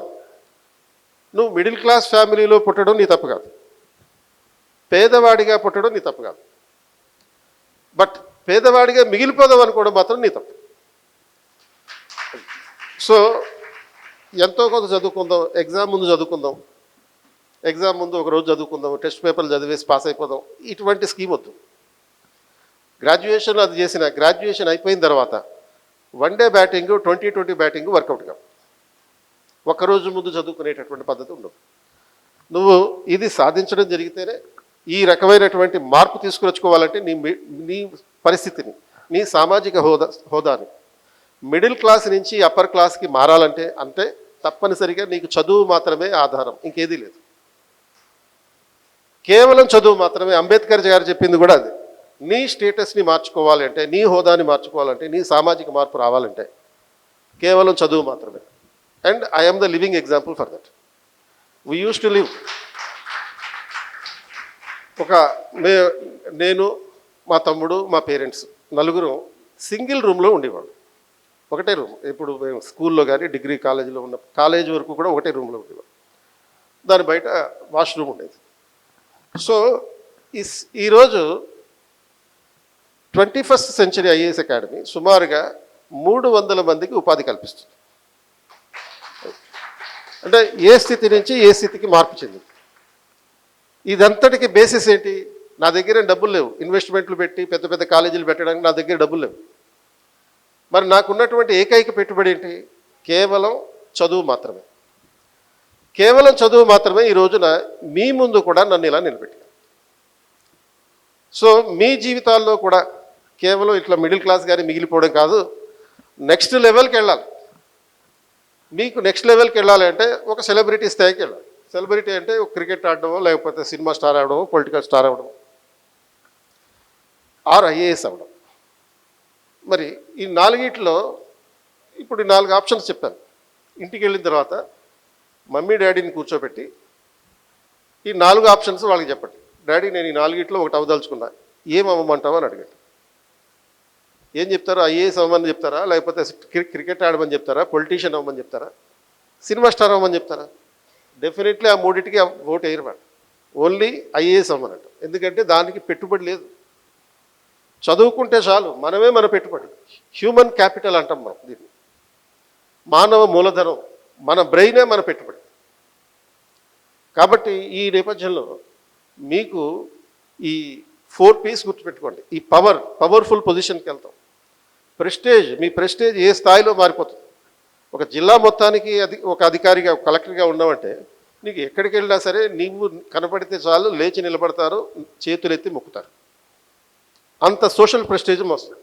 నువ్వు మిడిల్ క్లాస్ ఫ్యామిలీలో పుట్టడం నీ తప్పు కాదు, పేదవాడిగా పుట్టడం నీ తప్పు కాదు. బట్ పేదవాడిగా మిగిలిపోదాం అనుకోవడం మాత్రం నీ తప్పు. సో ఎంతో కొంత చదువుకుందాం, ఎగ్జామ్ ముందు చదువుకుందాం, ఎగ్జామ్ ముందు ఒక రోజు చదువుకుందాం, టెస్ట్ పేపర్లు చదివేసి పాస్ అయిపోదాం, ఇటువంటి స్కీమ్ వద్దు. గ్రాడ్యుయేషన్ అది చేసిన గ్రాడ్యుయేషన్ అయిపోయిన తర్వాత 1 డే బ్యాటింగ్ 20-20 బ్యాటింగ్ వర్కౌట్ కావు. ఒక్కరోజు ముందు చదువుకునేటటువంటి పద్ధతి ఉండదు. నువ్వు ఇది సాధించడం జరిగితేనే ఈ రకమైనటువంటి మార్పు తీసుకురచ్చుకోవాలంటే నీ పరిస్థితిని, నీ సామాజిక హోదాని మిడిల్ క్లాస్ నుంచి అప్పర్ క్లాస్కి మారాలంటే అంటే తప్పనిసరిగా నీకు చదువు మాత్రమే ఆధారం, ఇంకేదీ లేదు. కేవలం చదువు మాత్రమే. అంబేద్కర్ గారు చెప్పింది కూడా అది. నీ స్టేటస్ని మార్చుకోవాలి అంటే, నీ హోదాని మార్చుకోవాలంటే, నీ సామాజిక మార్పు రావాలంటే కేవలం చదువు మాత్రమే. And I am the living example for that. We use to live. నేను, మా తమ్ముడు, మా పేరెంట్స్ నలుగురు సింగిల్ రూమ్లో ఉండేవాళ్ళు. ఒకటే రూమ్. ఇప్పుడు మేము స్కూల్లో కానీ డిగ్రీ కాలేజీలో ఉన్న కాలేజీ వరకు కూడా ఒకటే రూమ్లో ఉండేవాళ్ళు. దాని బయట వాష్రూమ్ ఉండేది. సో ఈరోజు 21st సెంచరీ ఐఏఎస్ అకాడమీ సుమారుగా 300 మందికి ఉపాధి కల్పిస్తుంది. అంటే ఏ స్థితి నుంచి ఏ స్థితికి మార్పు చెందింది. ఇదంతటికి బేసిస్ ఏంటి? నా దగ్గర డబ్బులు లేవు, ఇన్వెస్ట్మెంట్లు పెట్టి పెద్ద పెద్ద కాలేజీలు పెట్టడానికి నా దగ్గర డబ్బులు లేవు. మరి నాకున్నటువంటి ఏకైక పెట్టుబడి ఏంటి? కేవలం చదువు మాత్రమే. కేవలం చదువు మాత్రమే ఈ రోజున మీ ముందు కూడా నన్ను ఇలా నిలబెట్టాను. సో మీ జీవితాల్లో కూడా కేవలం ఇట్లా మిడిల్ క్లాస్ కానీ మిగిలిపోవడం కాదు, నెక్స్ట్ లెవెల్కి వెళ్ళాలి. మీకు నెక్స్ట్ లెవెల్కి వెళ్ళాలి అంటే ఒక సెలబ్రిటీ స్థాయికి వెళ్ళాలి. సెలబ్రిటీ అంటే ఒక క్రికెట్ ఆడడమో, లేకపోతే సినిమా స్టార్ అవడమో, పొలిటికల్ స్టార్ అవడమో, ఆర్ ఐఏఎస్ అవడం. మరి ఈ నాలుగిట్లో ఇప్పుడు 4 ఆప్షన్స్ చెప్పాను. ఇంటికి వెళ్ళిన తర్వాత మమ్మీ డాడీని కూర్చోబెట్టి ఈ 4 ఆప్షన్స్ వాళ్ళకి చెప్పండి. డాడీ, నేను ఈ 4గిట్లో ఒకటి అవదలుచుకున్నా, ఏం అవ్వమంటావు అని అడిగాడు. ఏం చెప్తారో? ఐఏఎస్ అవ్వమని చెప్తారా, లేకపోతే క్రికెట్ ఆడమని చెప్తారా, పొలిటీషియన్ అవ్వమని చెప్తారా, సినిమా స్టార్ అవ్వమని చెప్తారా? డెఫినెట్లీ ఆ 3టికి ఓటు వేయరు. ఓన్లీ ఐఏఎస్ అవ్వమన్నట్టు. ఎందుకంటే దానికి పెట్టుబడి లేదు. చదువుకుంటే చాలు, మనమే మన పెట్టుబడి. హ్యూమన్ క్యాపిటల్ అంటాం మనం దీన్ని. మానవ మూలధనం, మన బ్రెయినే మన పెట్టుబడి. కాబట్టి ఈ నేపథ్యంలో మీకు ఈ 4 P's గుర్తుపెట్టుకోండి. ఈ పవర్ఫుల్ పొజిషన్కి వెళ్తాం. ప్రెస్టేజ్, మీ ప్రెస్టేజ్ ఏ స్థాయిలో మారిపోతుంది. ఒక జిల్లా మొత్తానికి ఒక అధికారిగా, కలెక్టర్గా ఉన్నామంటే నీకు ఎక్కడికి వెళ్ళినా సరే నీవు కనపడితే చాలు లేచి నిలబడతారు, చేతులెత్తి మొక్కుతారు. అంత సోషల్ ప్రెస్టేజ్ వస్తుంది.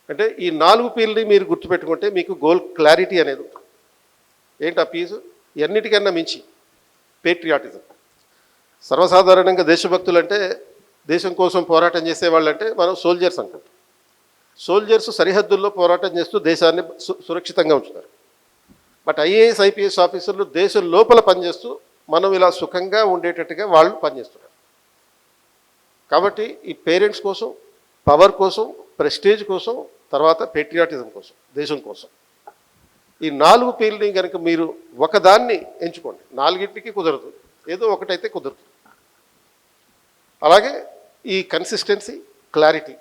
అంటే ఈ 4 P'ల్ని మీరు గుర్తుపెట్టుకుంటే మీకు గోల్ క్లారిటీ అనేది ఉంటుంది. ఏంటి ఆ పీసు? ఎన్నిటికన్నా మించి పేట్రియాటిజం. సర్వసాధారణంగా దేశభక్తులు అంటే, దేశం కోసం పోరాటం చేసేవాళ్ళంటే మనం సోల్జర్స్ అనుకుంటాం. సోల్జర్స్ సరిహద్దుల్లో పోరాటం చేస్తూ దేశాన్ని సురక్షితంగా ఉంచుతారు. బట్ ఐఏఎస్ ఐపీఎస్ ఆఫీసర్లు దేశం లోపల పనిచేస్తూ మనం ఇలా సుఖంగా ఉండేటట్టుగా వాళ్ళు పనిచేస్తున్నారు. కాబట్టి ఈ పేరెంట్స్ కోసం, పవర్ కోసం, ప్రెస్టేజ్ కోసం, తర్వాత పేట్రియాటిజం కోసం, దేశం కోసం, ఈ 4 P'ల్ని కనుక మీరు ఒకదాన్ని ఎంచుకోండి. 4టికి కుదరదు, ఏదో ఒకటైతే కుదరదు. అలాగే ఈ కన్సిస్టెన్సీ, క్లారిటీ,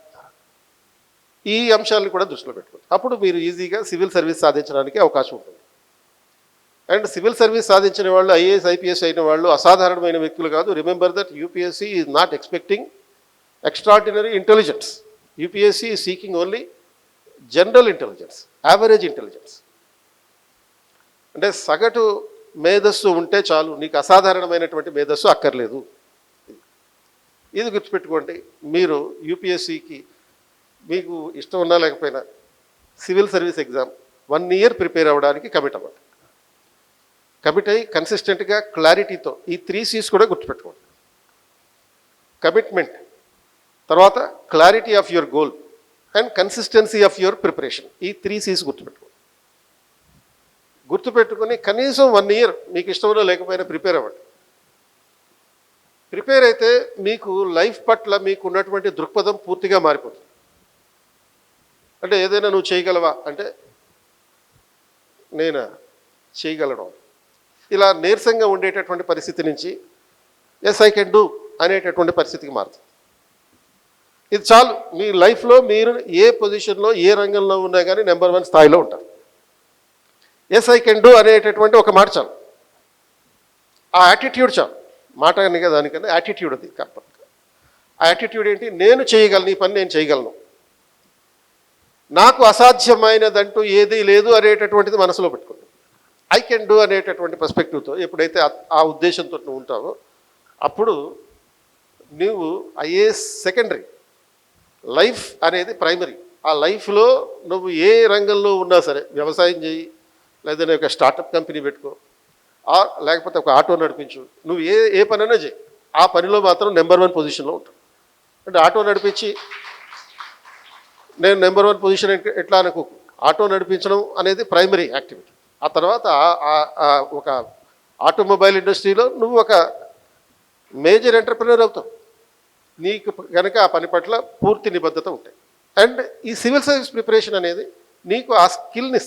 ఈ అంశాలను కూడా దృష్టిలో పెట్టుకోండి. అప్పుడు మీరు ఈజీగా సివిల్ సర్వీస్ సాధించడానికి అవకాశం ఉంటుంది. అండ్ సివిల్ సర్వీస్ సాధించిన వాళ్ళు, ఐఏఎస్ ఐపీఎస్ అయిన వాళ్ళు అసాధారణమైన వ్యక్తులు కాదు. Remember that UPSC is not expecting extraordinary intelligence. UPSC is seeking only general intelligence, average intelligence. అంటే సగటు మేధస్సు ఉంటే చాలు, నీకు అసాధారణమైనటువంటి మేధస్సు అక్కర్లేదు. ఇది గుర్తుపెట్టుకోండి. మీరు యూపీఎస్సీకి మీకు ఇష్టం ఉన్నా లేకపోయినా civil service exam 1 year prepare అవ్వడానికి కమిట్ అవ్వండి. కమిట్ అయ్యి కన్సిస్టెంట్గా, క్లారిటీతో ఈ 3 C's కూడా గుర్తుపెట్టుకోండి. కమిట్మెంట్, తర్వాత clarity of your goal and consistency of your preparation. ఈ 3 C's గుర్తుపెట్టుకొని కనీసం 1 year మీకు ఇష్టంలో లేకపోయినా ప్రిపేర్ అవ్వండి. ప్రిపేర్ అయితే మీకు లైఫ్ పట్ల మీకు ఉన్నటువంటి దృక్పథం పూర్తిగా మారిపోతుంది. అంటే ఏదైనా నువ్వు చేయగలవా అంటే నేను చేయగలను, ఇలా నీరసంగా ఉండేటటువంటి పరిస్థితి నుంచి ఎస్ ఐ కెన్ డూ అనేటటువంటి పరిస్థితికి మారుతుంది. ఇది చాలు. మీ లైఫ్లో మీరు ఏ పొజిషన్లో, ఏ రంగంలో ఉన్నా కానీ నెంబర్ 1 స్థాయిలో ఉంటారు. ఎస్ ఐ కెన్ డూ అనేటటువంటి ఒక మాట చాలు, ఆ యాటిట్యూడ్ చాలు. మాట అని కదా దానికన్నా యాటిట్యూడ్ అది కరెక్ట్. ఆ యాటిట్యూడ్ ఏంటి? నేను చేయగలను, ఈ పని నేను చేయగలను, నాకు అసాధ్యమైనదంటూ ఏదీ లేదు అనేటటువంటిది మనసులో పెట్టుకోండి. ఐ కెన్ డూ అనేటటువంటి పర్స్పెక్టివ్తో ఎప్పుడైతే ఆ ఉద్దేశంతో నువ్వు ఉంటావో అప్పుడు నువ్వు ఐఏఎస్ సెకండరీ, లైఫ్ అనేది ప్రైమరీ. ఆ లైఫ్లో నువ్వు ఏ రంగంలో ఉన్నా సరే, వ్యవసాయం చేయి, లేదంటే ఒక స్టార్టప్ కంపెనీ పెట్టుకో, లేకపోతే ఒక ఆటో నడిపించు, నువ్వు ఏ పనైనా చేయి, ఆ పనిలో మాత్రం నెంబర్ 1 పొజిషన్లో ఉంటావు. అంటే ఆటో నడిపించి నేను నెంబర్ 1 పొజిషన్ ఎట్లా అనుకో, ఆటో నడిపించడం అనేది ప్రైమరీ యాక్టివిటీ. ఆ తర్వాత ఒక ఆటోమొబైల్ ఇండస్ట్రీలో నువ్వు ఒక మేజర్ ఎంటర్ప్రినర్ అవుతావు, నీకు కనుక ఆ పని పట్ల పూర్తి నిబద్ధత ఉంటాయి. అండ్ ఈ సివిల్ సర్వీస్ ప్రిపరేషన్ అనేది నీకు ఆ స్కిల్ని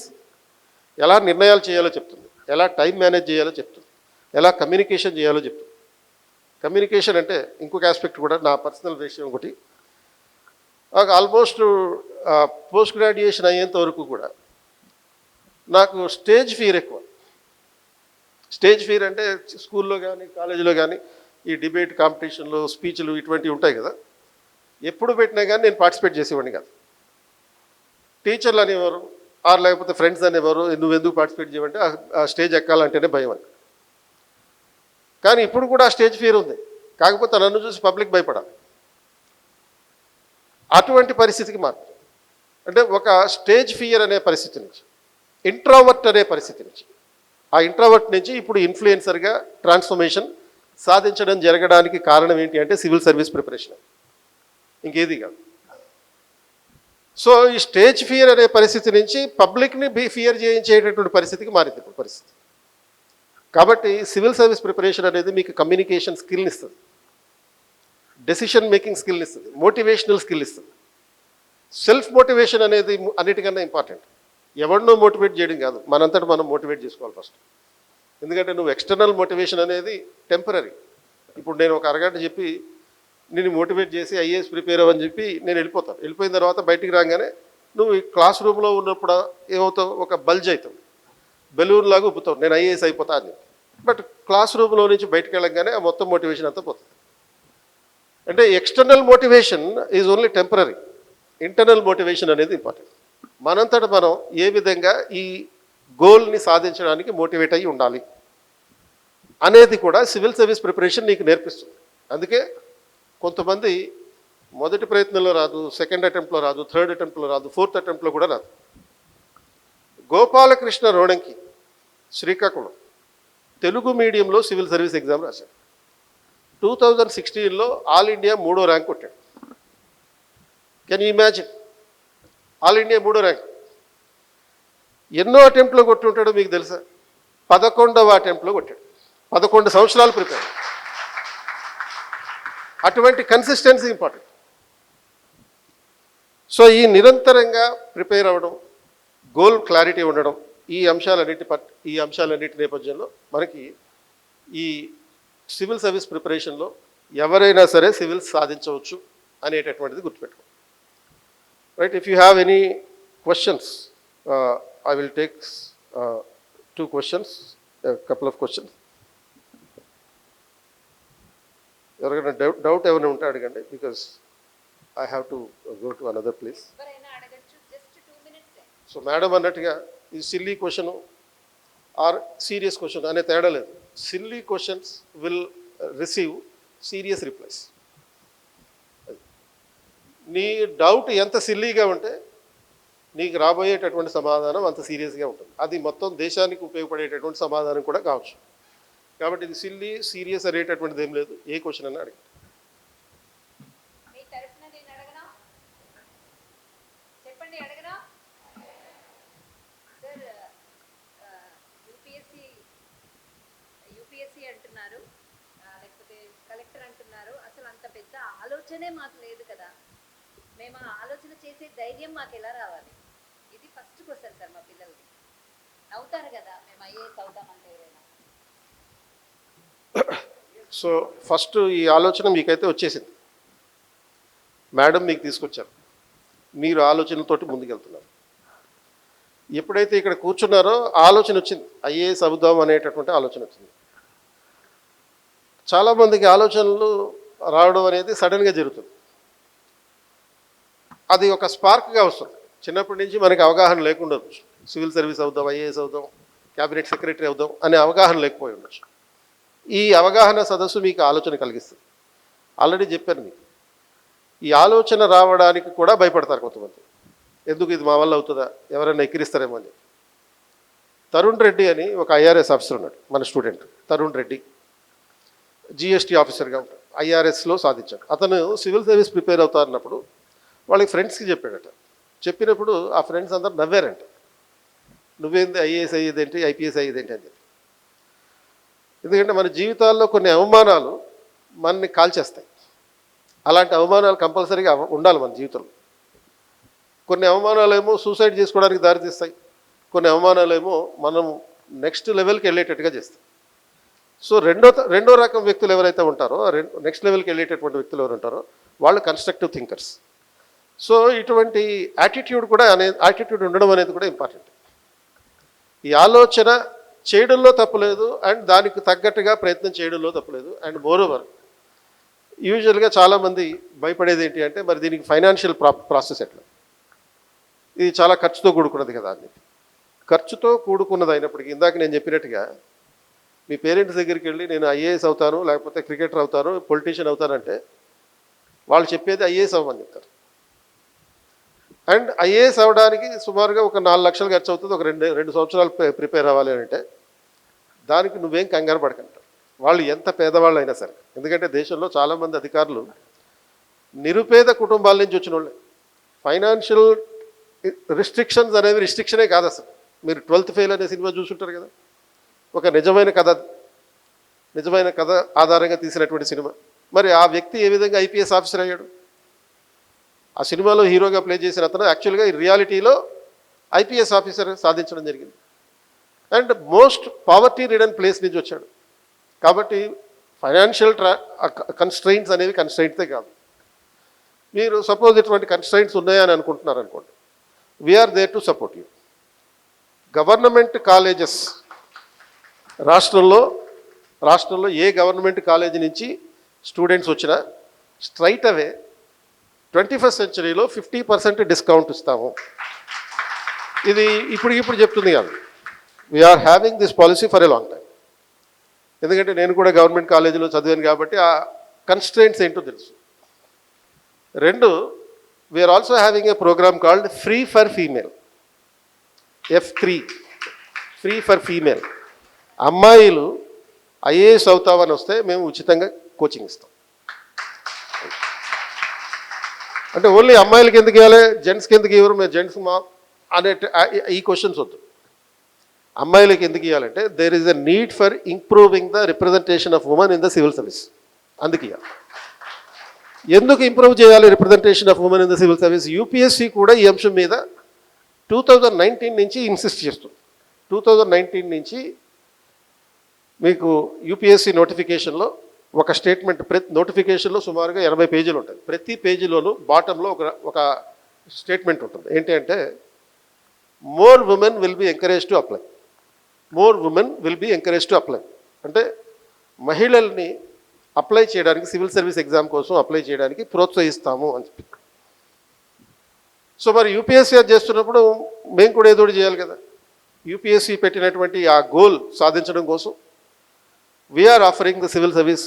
ఎలా నిర్ణయాలు చేయాలో చెప్తుంది, ఎలా టైం మేనేజ్ చేయాలో చెప్తుంది, ఎలా కమ్యూనికేషన్ చేయాలో చెప్తుంది. కమ్యూనికేషన్ అంటే ఇంకొక ఆస్పెక్ట్ కూడా, నా పర్సనల్ విషయం ఒకటి, నాకు ఆల్మోస్ట్ పోస్ట్ గ్రాడ్యుయేషన్ అయ్యేంత వరకు కూడా నాకు స్టేజ్ ఫియర్ ఎక్కువ. స్టేజ్ ఫియర్ అంటే స్కూల్లో కానీ కాలేజీలో కానీ ఈ డిబేట్ కాంపిటీషన్లు, స్పీచ్లు ఇటువంటివి ఉంటాయి కదా, ఎప్పుడు పెట్టినా కానీ నేను పార్టిసిపేట్ చేసేవాడిని కాదు. టీచర్లు అనేవారు, లేకపోతే ఫ్రెండ్స్ అనేవారు, నువ్వెందుకు పార్టిసిపేట్ చేయమంటే ఆ స్టేజ్ ఎక్కాలంటేనే భయం అని. కానీ ఇప్పుడు కూడా ఆ స్టేజ్ ఫియర్ ఉంది, కాకపోతే నన్ను చూసి పబ్లిక్ భయపడాలి. అటువంటి పరిస్థితికి మార్పు, అంటే ఒక స్టేజ్ ఫియర్ అనే పరిస్థితి నుంచి ఇంట్రోవర్ట్ అనే పరిస్థితి నుంచి, ఆ ఇంట్రోవర్ట్ నుంచి ఇప్పుడు ఇన్ఫ్లుయెన్సర్గా ట్రాన్స్ఫర్మేషన్ సాధించడం జరగడానికి కారణం ఏంటి అంటే సివిల్ సర్వీస్ ప్రిపరేషన్, ఇంకేది కాదు. సో ఈ స్టేజ్ ఫియర్ అనే పరిస్థితి నుంచి పబ్లిక్ని ఫియర్ చేయించేటటువంటి పరిస్థితికి మారింది ఇప్పుడు పరిస్థితి. కాబట్టి సివిల్ సర్వీస్ ప్రిపరేషన్ అనేది మీకు కమ్యూనికేషన్ స్కిల్ని ఇస్తుంది, డెసిషన్ మేకింగ్ స్కిల్ని ఇస్తుంది, మోటివేషనల్ స్కిల్ ఇస్తుంది. సెల్ఫ్ మోటివేషన్ అనేది అన్నిటికన్నా ఇంపార్టెంట్. ఎవరినో మోటివేట్ చేయడం కాదు, మనంతటా మనం మోటివేట్ చేసుకోవాలి ఫస్ట్. ఎందుకంటే నువ్వు ఎక్స్టర్నల్ మోటివేషన్ అనేది టెంపరీ. ఇప్పుడు నేను ఒక అరగంట చెప్పి నేను మోటివేట్ చేసి ఐఏఎస్ ప్రిపేర్ అవ్వని చెప్పి నేను వెళ్ళిపోతాను. వెళ్ళిపోయిన తర్వాత బయటికి రాగానే నువ్వు ఈ క్లాస్ రూమ్లో ఉన్నప్పుడు ఏమవుతావు, ఒక బల్జ్ అవుతావు, బెలూన్ లాగా ఉప్పుతావు, నేను ఐఏఎస్ అయిపోతా అని చెప్పి. బట్ క్లాస్ రూమ్లో నుంచి బయటకు వెళ్ళగానే ఆ మొత్తం మోటివేషన్ అంతా పోతుంది. అంటే external motivation is only temporary, internal motivation అనేది ఇంపార్టెంట్. మనంతట మనం ఏ విధంగా ఈ గోల్ని సాధించడానికి మోటివేట్ అయ్యి ఉండాలి అనేది కూడా సివిల్ సర్వీస్ ప్రిపరేషన్ నీకు నేర్పిస్తుంది. అందుకే కొంతమంది మొదటి ప్రయత్నంలో రాదు, సెకండ్ అటెంప్ట్లో రాదు, థర్డ్ అటెంప్ట్లో రాదు, ఫోర్త్ అటెంప్ట్లో కూడా రాదు. గోపాలకృష్ణ రోణంకి శ్రీకాకుళం తెలుగు మీడియంలో సివిల్ సర్వీస్ ఎగ్జామ్ రాశాడు. 2016లో ఆల్ ఇండియా 3వ ర్యాంక్ కొట్టాడు. Can you imagine? All India 3వ ర్యాంక్. ఎన్నో అటెంప్ట్లో కొట్టి ఉంటాడో మీకు తెలుసా? 11వ అటెంప్ట్లో కొట్టాడు. 11 సంవత్సరాలు ప్రిపేర్. అటువంటి కన్సిస్టెన్సీ ఇంపార్టెంట్. సో ఈ నిరంతరంగా ప్రిపేర్ అవ్వడం, గోల్ క్లారిటీ ఉండడం, ఈ అంశాలన్నిటి నేపథ్యంలో మనకి ఈ సివిల్ సర్వీస్ ప్రిపరేషన్లో ఎవరైనా సరే సివిల్స్ సాధించవచ్చు అనేటటువంటిది గుర్తుపెట్టుకోండి. Right? If you have any questions, I will take 2 questions, a couple of questions. ఎవరికైనా డౌట్ ఏమైనా ఉంటే అడగండి, because I have to go to another place. So madam అన్నట్టుగా ఈ silly question or serious question అనే తేడా లేదు. Silly questions will receive serious replies. నీ డౌట్ ఎంత సిల్లీగా ఉంటే నీకు రాబోయేటటువంటి సమాధానం అంత సీరియస్గా ఉంటుంది. అది మొత్తం దేశానికి ఉపయోగపడేటటువంటి సమాధానం కూడా కావచ్చు. కాబట్టి ఇది సిల్లీ, సీరియస్ అనేటటువంటిది ఏం లేదు. ఏ క్వశ్చన్ అన్నా అడగండి. యూపీఎస్సీ అంటున్నారు, లేకపోతే కలెక్టర్ అంటున్నారు, అసలు అంత పెద్ద ఆలోచనే మాకు లేదు కదా, మేము ఆ ఆలోచన చేసే ధైర్యం మాకు ఎలా రావాలి? ఇది ఫస్ట్ క్వశ్చన్ సార్. మా పిల్లలకి అవుతారు కదా, మేము ఐఏఎస్ అవుతామంటే ఎవరైనా. సో ఫస్ట్ ఈ ఆలోచన మీకైతే వచ్చేసింది, మేడం మీకు తీసుకొచ్చారు, మీరు ఆలోచనలతోటి ముందుకెళ్తున్నారు. ఎప్పుడైతే ఇక్కడ కూర్చున్నారో ఆలోచన వచ్చింది, ఐఏఎస్ అవుదాం అనేటటువంటి ఆలోచన వచ్చింది. చాలామందికి ఆలోచనలు రావడం అనేది సడన్గా జరుగుతుంది. అది ఒక స్పార్క్గా వస్తుంది. చిన్నప్పటి నుంచి మనకి అవగాహన లేకుండా ఉండొచ్చు, సివిల్ సర్వీస్ అవుదాం, ఐఏఎస్ అవుదాం, క్యాబినెట్ సెక్రటరీ అవుదాం అనే అవగాహన లేకపోయి ఉండొచ్చు. ఈ అవగాహన సదస్సు మీకు ఆలోచన కలిగిస్తుంది. ఆల్రెడీ చెప్పాను మీకు, ఈ ఆలోచన రావడానికి కూడా భయపడతారు కొంతమంది. ఎందుకు ఇది మా వల్ల అవుతుందా, ఎవరైనా ఎక్కిరిస్తారేమో అని. తరుణ్ రెడ్డి అని ఒక ఐఆర్ఎస్ ఆఫీసర్ ఉన్నాడు, మన స్టూడెంట్ తరుణ్ రెడ్డి, జిఎస్టీ ఆఫీసర్గా ఉంటాడు, ఐఆర్ఎస్లో సాధించాడు. అతను సివిల్ సర్వీస్ ప్రిపేర్ అవుతా అన్నప్పుడు వాళ్ళకి ఫ్రెండ్స్కి చెప్పాడట. చెప్పినప్పుడు ఆ ఫ్రెండ్స్ అందరు నవ్వారంట, నువ్వేంది ఐఏఎస్ అయ్యేదేంటి, ఐపీఎస్ అయ్యేదేంటి అని చెప్పి. ఎందుకంటే మన జీవితాల్లో కొన్ని అవమానాలు మనని కాల్చేస్తాయి. అలాంటి అవమానాలు కంపల్సరీగా ఉండాలి మన జీవితంలో. కొన్ని అవమానాలేమో సూసైడ్ చేసుకోవడానికి దారితీస్తాయి, కొన్ని అవమానాలేమో మనం నెక్స్ట్ లెవెల్కి వెళ్ళేటట్టుగా చేస్తాయి. సో రెండో రకం వ్యక్తులు ఎవరైతే ఉంటారో, నెక్స్ట్ లెవెల్కి వెళ్ళేటటువంటి వ్యక్తులు ఎవరు ఉంటారో వాళ్ళు కన్స్ట్రక్టివ్ థింకర్స్. సో ఇటువంటి యాటిట్యూడ్ ఉండడం అనేది కూడా ఇంపార్టెంట్. ఈ ఆలోచన చేయడంలో తప్పులేదు, అండ్ దానికి తగ్గట్టుగా ప్రయత్నం చేయడంలో తప్పులేదు. అండ్ మోరోవర్ యూజువల్గా చాలామంది భయపడేది ఏంటి అంటే, మరి దీనికి ఫైనాన్షియల్ ప్రాసెస్ ఎట్లా, ఇది చాలా ఖర్చుతో కూడుకున్నది కదా అని. ఖర్చుతో కూడుకున్నది అయినప్పటికీ ఇందాక నేను చెప్పినట్టుగా మీ పేరెంట్స్ దగ్గరికి వెళ్ళి నేను ఐఏఎస్ అవుతాను, లేకపోతే క్రికెటర్ అవుతాను, పొలిటీషియన్ అవుతానంటే వాళ్ళు చెప్పేది ఐఏఎస్ అవ్వమని చెప్తారు. అండ్ ఐఏఎస్ అవ్వడానికి సుమారుగా ఒక 4 లక్షలు ఖర్చు అవుతుంది, ఒక 2 సంవత్సరాలు ప్రిపేర్ అవ్వాలి అంటే దానికి నువ్వేం కంగారు పడకంటారు వాళ్ళు, ఎంత పేదవాళ్ళు అయినా సరే. ఎందుకంటే దేశంలో చాలామంది అధికారులు నిరుపేద కుటుంబాల నుంచి వచ్చిన వాళ్ళే. ఫైనాన్షియల్ రిస్ట్రిక్షన్స్ అనేవి రిస్ట్రిక్షనే కాదు అసలు. మీరు 12th ఫెయిల్ అనే సినిమా చూసుంటారు కదా, ఒక నిజమైన కథ ఆధారంగా తీసినటువంటి సినిమా. మరి ఆ వ్యక్తి ఏ విధంగా ఐపీఎస్ ఆఫీసర్ అయ్యాడు? ఆ సినిమాలో హీరోగా ప్లే చేసిన అతను యాక్చువల్గా ఈ రియాలిటీలో ఐపీఎస్ ఆఫీసర్ సాధించడం జరిగింది. And most poverty ridden place నుంచి వచ్చాడు. కాబట్టి ఫైనాన్షియల్ కన్స్ట్రైంట్స్ అనేవి కన్స్ట్రైంట్సే కాదు. మీరు సపోజ్ ఇటువంటి కన్స్ట్రైంట్స్ ఉన్నాయని అనుకుంటున్నారు అనుకోండి, we are there to support you. Government colleges రాష్ట్రంలో ఏ గవర్నమెంట్ కాలేజీ నుంచి స్టూడెంట్స్ వచ్చినా స్ట్రైట్ అవే 21st సెంచరీలో 50% డిస్కౌంట్ ఇస్తాము. ఇది ఇప్పుడు చెప్తుంది కాదు, we are having this policy for a long time. ఎందుకంటే నేను కూడా గవర్నమెంట్ కాలేజీలో చదివాను కాబట్టి ఆ కన్స్ట్రెయింట్స్ ఏంటో తెలుసు. 2, we are also having a program called free for female, F3, free for female. అమ్మాయిలు ఐఏఎస్ అవుతామని వస్తే మేము ఉచితంగా కోచింగ్ ఇస్తాం. అంటే ఓన్లీ అమ్మాయిలకి ఎందుకు ఇవ్వాలి, జెంట్స్కి ఎందుకు ఇవ్వరు, మేము జెంట్స్ అనే ఈ క్వశ్చన్స్ వద్దు. అమ్మాయిలకి ఎందుకు ఇవ్వాలంటే there is a need for improving the representation of women in the civil service. అందుకు ఇవ్వాలి. ఎందుకు ఇంప్రూవ్ చేయాలి representation of women in the civil service? UPSC కూడా ఈ అంశం మీద 2019 నుంచి ఇన్సిస్ట్ చేస్తుంది. 2019 నుంచి మీకు యూపీఎస్సీ నోటిఫికేషన్లో ఒక స్టేట్మెంట్, ప్రతి నోటిఫికేషన్లో సుమారుగా 80 పేజీలు ఉంటుంది. ప్రతి పేజీలోనూ బాటంలో ఒక స్టేట్మెంట్ ఉంటుంది. ఏంటి అంటే, more women will be encourage to apply, more women will be encourage to apply. అంటే మహిళల్ని అప్లై చేయడానికి, సివిల్ సర్వీస్ ఎగ్జామ్ కోసం అప్లై చేయడానికి ప్రోత్సహిస్తాము అని చెప్పి. సో మరి యూపీఎస్సీ అది చేస్తున్నప్పుడు మేము కూడా ఏదో చేయాలి కదా. యూపీఎస్సీ పెట్టినటువంటి ఆ గోల్ సాధించడం కోసం we are offering the civil service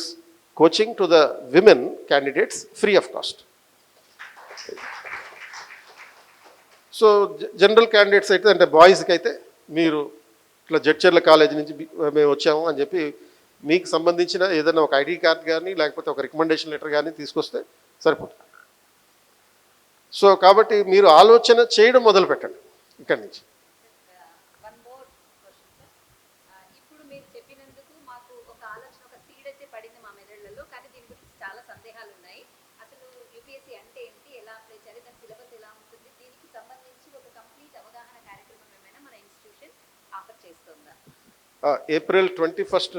coaching to the women candidates free of cost. So general candidates అయితే, అంటే బాయ్స్కి అయితే మీరు ఇట్లా జడ్చర్ల కాలేజీ నుంచి మేము వచ్చాము అని చెప్పి మీకు సంబంధించిన ఏదైనా ఒక ఐడి కార్డ్ కానీ లేకపోతే ఒక రికమెండేషన్ లెటర్ కానీ తీసుకొస్తే సరిపోతుంది. సో కాబట్టి మీరు ఆలోచన చేయడం మొదలు పెట్టండి ఇక్కడి నుంచి. ఇప్పుడు మీరు చెప్పినందుకు మాకు ఒక ఆలోచన, ఒక సీడ్ అయితే పడింది మా మెదడులలో. కానీ దీని గురించి చాలా సందేహాలు ఉన్నాయి. అసలు యూపీఎస్సీ అంటే ఏంటి, ఎలా అప్లై చేయాలి, దాని సిలబస్ ఎలా ఉంటుంది, దీనికి సంబంధించి ఒక కంప్లీట్ అవగాహన కార్యక్రమం ఏమైనా మన ఇన్స్టిట్యూషన్ ఆఫర్ చేస్తుందా? April 21st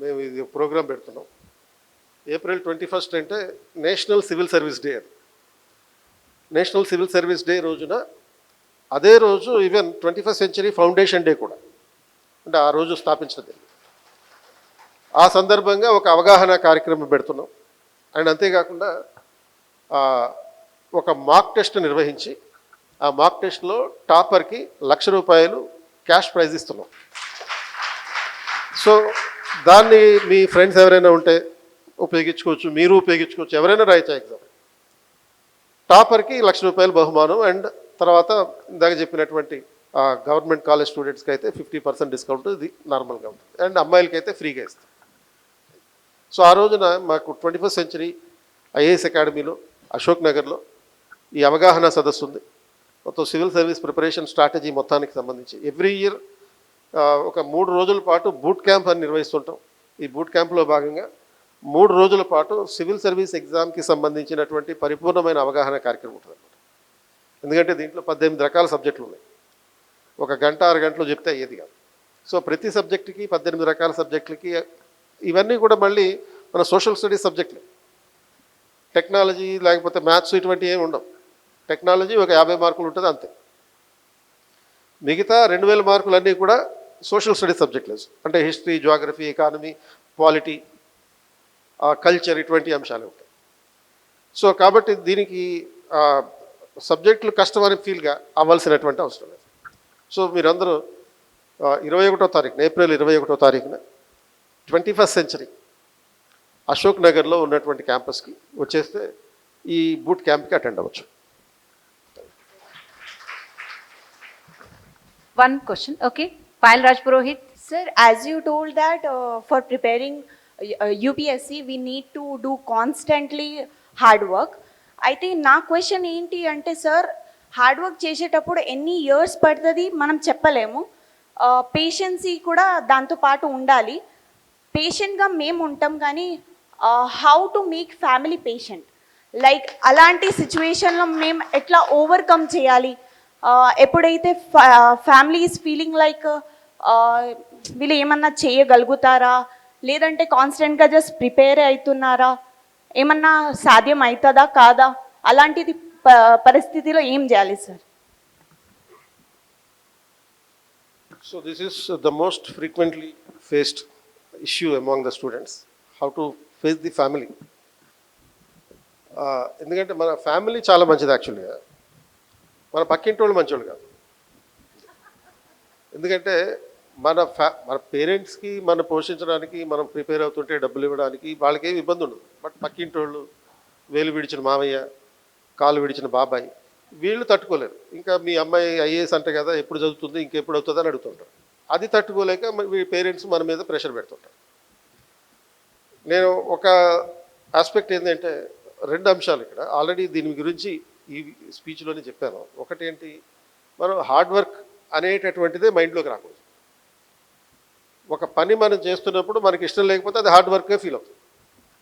మేము ఇది ప్రోగ్రాం పెడుతున్నాం. April 21st అంటే నేషనల్ సివిల్ సర్వీస్ డే. అది నేషనల్ సివిల్ సర్వీస్ డే రోజున అదే రోజు even 21st century foundation day కూడా, అంటే ఆ రోజు స్థాపించినది. ఆ సందర్భంగా ఒక అవగాహన కార్యక్రమం పెడుతున్నాం. అండ్ అంతేకాకుండా ఒక మాక్ టెస్ట్ నిర్వహించి ఆ మాక్ టెస్ట్లో టాపర్కి ₹1,00,000 క్యాష్ ప్రైజ్ ఇస్తున్నాం. సో దాన్ని మీ ఫ్రెండ్స్ ఎవరైనా ఉంటే ఉపయోగించుకోవచ్చు, మీరు ఉపయోగించుకోవచ్చు, ఎవరైనా రాయొచ్చు ఎగ్జామ్. టాపర్కి ₹1,00,000 బహుమానం. అండ్ తర్వాత ఇందాక చెప్పినటువంటి గవర్నమెంట్ కాలేజ్ స్టూడెంట్స్కి అయితే 50% డిస్కౌంట్, ఇది నార్మల్గా ఉంటుంది. అండ్ అమ్మాయిలకి అయితే ఫ్రీగా ఇస్తాం. సో ఆ రోజున మాకు 21st సెంచరీ ఐఏఎస్ అకాడమీలో అశోక్ నగర్లో ఈ అవగాహన సదస్సు ఉంది. మొత్తం సివిల్ సర్వీస్ ప్రిపరేషన్ స్ట్రాటజీ మొత్తానికి సంబంధించి ఎవ్రీ ఇయర్ ఒక 3 రోజుల పాటు బూట్ క్యాంప్ అని నిర్వహిస్తుంటాం. ఈ బూట్ క్యాంప్లో భాగంగా 3 రోజుల పాటు సివిల్ సర్వీస్ ఎగ్జామ్కి సంబంధించినటువంటి పరిపూర్ణమైన అవగాహన కార్యక్రమం ఉంటుంది అన్నమాట. ఎందుకంటే దీంట్లో 18 రకాల సబ్జెక్టులు ఉన్నాయి. 1 గంట 6 గంటలు చెప్తే అయ్యేది కాదు. సో ప్రతి సబ్జెక్టుకి 18 రకాల సబ్జెక్టులకి ఇవన్నీ కూడా మళ్ళీ మన సోషల్ స్టడీస్ సబ్జెక్టులే. టెక్నాలజీ లేకపోతే మ్యాథ్స్ ఇటువంటి ఏమి ఉండవు. టెక్నాలజీ ఒక 50 మార్కులు ఉంటుంది అంతే. మిగతా 2000 మార్కులన్నీ కూడా సోషల్ స్టడీస్ సబ్జెక్టులు, అంటే history, Geography, economy, polity, culture, ఇటువంటి అంశాలు ఉంటాయి. సో కాబట్టి దీనికి సబ్జెక్టులు కష్టమని ఫీల్గా అవ్వాల్సినటువంటి అవసరం లేదు. సో మీరందరూ 21వ తారీఖున, ఏప్రిల్ 21వ తారీఖున 21st సెంచరీ అశోక్ నగర్లో ఉన్నటువంటి క్యాంపస్కి వచ్చేస్తే ఈ బూట్ క్యాంప్కి అటెండ్ అవ్వచ్చు. One question, okay. Payal Raj Purohit. Sir, as you told that for preparing UPSC, we need to do constantly hard work. అయితే నా క్వశ్చన్ ఏంటి అంటే సార్, హార్డ్ వర్క్ చేసేటప్పుడు ఎన్ని ఇయర్స్ పడుతుంది మనం చెప్పలేము. పేషెన్సీ కూడా దాంతో పాటు ఉండాలి. పేషెంట్గా మేము ఉంటాం, కానీ how to make family patient, like అలాంటి సిచ్యువేషన్లో మేము ఎట్లా ఓవర్కమ్ చేయాలి. ఎప్పుడైతే ఫ్యామిలీ ఈజ్ ఫీలింగ్ లైక్ వీళ్ళు ఏమన్నా చేయగలుగుతారా, లేదంటే కాన్స్టెంట్గా జస్ట్ ప్రిపేర్ అవుతున్నారా, ఏమన్నా సాధ్యం అవుతుందా కాదా, అలాంటిది పరిస్థితిలో ఏం చేయాలి sir? So this is the most frequently faced issue among the students, how to face the family. ఎందుకంటే మన ఫ్యామిలీ చాలా మంచిది యాక్చువల్గా, మన పక్కింటి వాళ్ళు మంచోళ్ళు కాదు. ఎందుకంటే మన పేరెంట్స్కి మనం పోషించడానికి మనం ప్రిపేర్ అవుతుంటే డబ్బులు ఇవ్వడానికి వాళ్ళకి ఏమి ఇబ్బంది ఉండదు. బట్ పక్కింటి వాళ్ళు, వేలు విడిచిన మామయ్య, కాలు విడిచిన బాబాయ్, వీళ్ళు తట్టుకోలేరు. ఇంకా మీ అమ్మాయి ఐఏఎస్ అంటే కదా, ఎప్పుడు చదువుతుంది, ఇంకెప్పుడు అవుతుంది అని అడుగుతుంటారు. అది తట్టుకోలేక మీ పేరెంట్స్ మన మీద ప్రెషర్ పెడుతుంటారు. నేను ఒక ఆస్పెక్ట్ ఏంటంటే 2 అంశాలు ఇక్కడ ఆల్రెడీ దీని గురించి ఈ స్పీచ్లోనే చెప్పాను. ఒకటేంటి, మనం హార్డ్ వర్క్ అనేటటువంటిదే మైండ్లోకి రాకూడదు. ఒక పని మనం చేస్తున్నప్పుడు మనకి ఇష్టం లేకపోతే అది హార్డ్ వర్క్గా ఫీల్ అవుతుంది.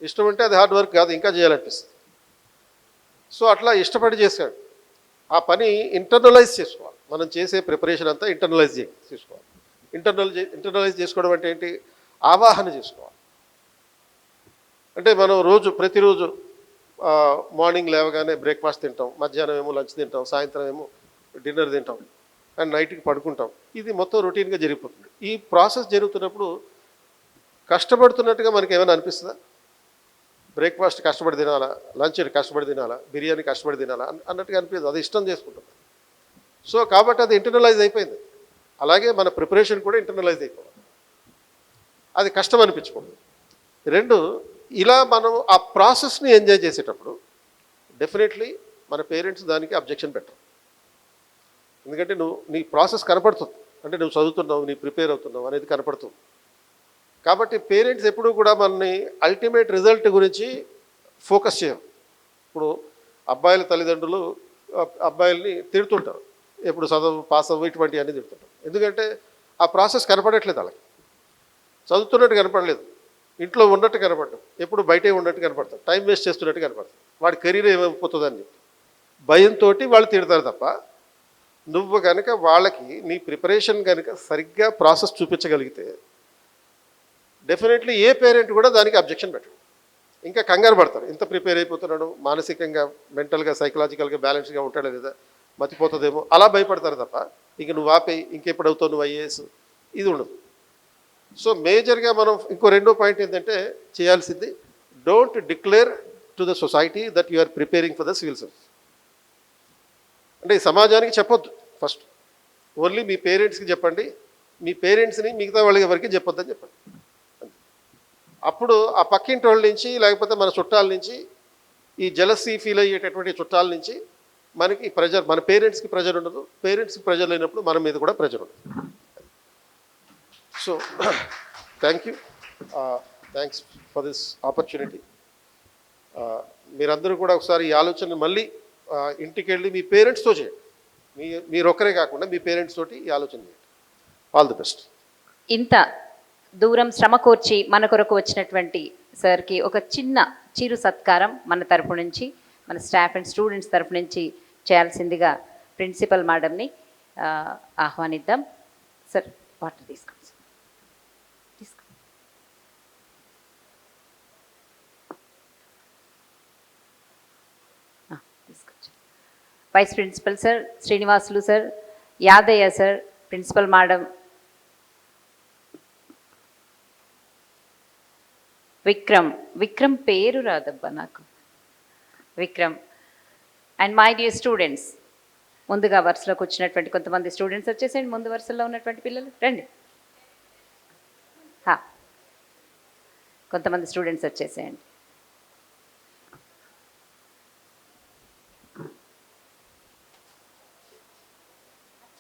ఇష్టం అంటే అది హార్డ్ వర్క్ కాదు, ఇంకా చేయాలనిపిస్తుంది. సో అట్లా ఇష్టపడి చేసాడు ఆ పని ఇంటర్నలైజ్ చేసుకోవాలి. మనం చేసే ప్రిపరేషన్ అంతా ఇంటర్నలైజ్ చేసుకోవాలి. ఇంటర్నలైజ్ చేసుకోవడం అంటే ఏంటి, ఆవాహన చేసుకోవాలి. అంటే మనం ప్రతిరోజు మార్నింగ్ లేవగానే బ్రేక్ఫాస్ట్ తింటాం, మధ్యాహ్నం ఏమో లంచ్ తింటాం, సాయంత్రం ఏమో డిన్నర్ తింటాం, అండ్ నైట్కి పడుకుంటాం. ఇది మొత్తం రొటీన్గా జరిగిపోతుంది. ఈ ప్రాసెస్ జరుగుతున్నప్పుడు కష్టపడుతున్నట్టుగా మనకి ఏమైనా అనిపిస్తుందా? బ్రేక్ఫాస్ట్ కష్టపడి తినాలా, లంచ్ కష్టపడి తినాలా, బిర్యానీ కష్టపడి తినాలా అన్నట్టుగా అనిపించదు. అది ఇష్టం చేసుకుంటుంది. సో కాబట్టి అది ఇంటర్నలైజ్ అయిపోయింది. అలాగే మన ప్రిపరేషన్ కూడా ఇంటర్నలైజ్ అయిపోవాలి. అది కష్టం అనిపించకూడదు. 2, ఇలా మనం ఆ ప్రాసెస్ని ఎంజాయ్ చేసేటప్పుడు డెఫినెట్లీ మన పేరెంట్స్ దానికి అబ్జెక్షన్ పెట్టరు. ఎందుకంటే నీ ప్రాసెస్ కనపడుతుంది, అంటే నువ్వు చదువుతున్నావు, నీ ప్రిపేర్ అవుతున్నావు అనేది కనపడుతుంది. కాబట్టి పేరెంట్స్ ఎప్పుడూ కూడా మనని అల్టిమేట్ రిజల్ట్ గురించి ఫోకస్ చేయరు. ఇప్పుడు అబ్బాయిల తల్లిదండ్రులు అబ్బాయిల్ని తిడుతుంటారు, ఎప్పుడు చదువు పాస్ అవ్వు ఇటువంటివి అన్నీ తిడుతుంటారు. ఎందుకంటే ఆ ప్రాసెస్ కనపడట్లేదు, వాళ్ళకి చదువుతున్నట్టు కనపడలేదు, ఇంట్లో ఉన్నట్టు కనపడటం, ఎప్పుడు బయటే ఉన్నట్టు కనపడతాం, టైం వేస్ట్ చేస్తున్నట్టు కనపడతాం, వాడి కెరీర్ ఏమైపోతుందని చెప్పి భయంతో వాళ్ళు తిడతారు తప్ప, నువ్వు కనుక వాళ్ళకి నీ ప్రిపరేషన్ కనుక సరిగ్గా ప్రాసెస్ చూపించగలిగితే డెఫినెట్లీ ఏ పేరెంట్ కూడా దానికి అబ్జెక్షన్ పెట్టడు. ఇంకా కంగారు పడతారు, ఇంత ప్రిపేర్ అయిపోతున్నాడు, మానసికంగా మెంటల్గా సైకలాజికల్గా బ్యాలెన్స్గా ఉంటాడా లేదా, మతిపోతుందేమో అలా భయపడతారు తప్ప ఇంక నువ్వు ఆపేయి, ఇంకెప్పుడు అవుతావు నువ్వు ఐఏఎస్, ఇది ఉండదు. సో మేజర్గా మనం ఇంకో రెండో పాయింట్ ఏంటంటే చేయాల్సింది, don't declare to the society that you are preparing for the civil service. అంటే ఈ సమాజానికి చెప్పొద్దు. ఫస్ట్ ఓన్లీ మీ పేరెంట్స్కి చెప్పండి, మీ పేరెంట్స్ని మిగతా వాళ్ళకి ఎవరికి చెప్పొద్దని చెప్పండి. అప్పుడు ఆ పక్కింటి వాళ్ళ నుంచి లేకపోతే మన చుట్టాల నుంచి ఈ జలసీ ఫీల్ అయ్యేటటువంటి చుట్టాల నుంచి మనకి ప్రెజర్, మన పేరెంట్స్కి ప్రెజర్ ఉండదు, పేరెంట్స్కి ప్రెజర్ లేనప్పుడు మన మీద కూడా ప్రెజర్ ఉండదు. So thank you, thanks for this opportunity. మీరందరూ కూడా ఒకసారి ఈ ఆలోచన మళ్ళీ ఇంటికి వెళ్ళి మీ పేరెంట్స్తో చేయండి. మీరొక్కరే కాకుండా మీ పేరెంట్స్ తోటి ఈ ఆలోచన చేయండి. All the best. ఇంత దూరం శ్రమ కోర్చి మన కొరకు వచ్చినటువంటి సార్కి ఒక చిన్న చిరు సత్కారం మన తరపు నుంచి, మన స్టాఫ్ అండ్ స్టూడెంట్స్ తరపు నుంచి చేయాల్సిందిగా ప్రిన్సిపల్ మేడంని ఆహ్వానిద్దాం. సార్ వాటర్ తీసుకోండి సార్, తీసుకో. తీసుకొచ్చి vice principal sir Srinivasulu sir, Yadaiah sir, principal madam Vikram పేరు రాదబ్బా నాకు, Vikram. And my dear students, ముందుగా వరుసలోకి వచ్చినటువంటి కొంతమంది స్టూడెంట్స్ వచ్చేసేయండి. ముందు వరుసలో ఉన్నటువంటి పిల్లలు రండి. కొంతమంది స్టూడెంట్స్ వచ్చేసేయండి.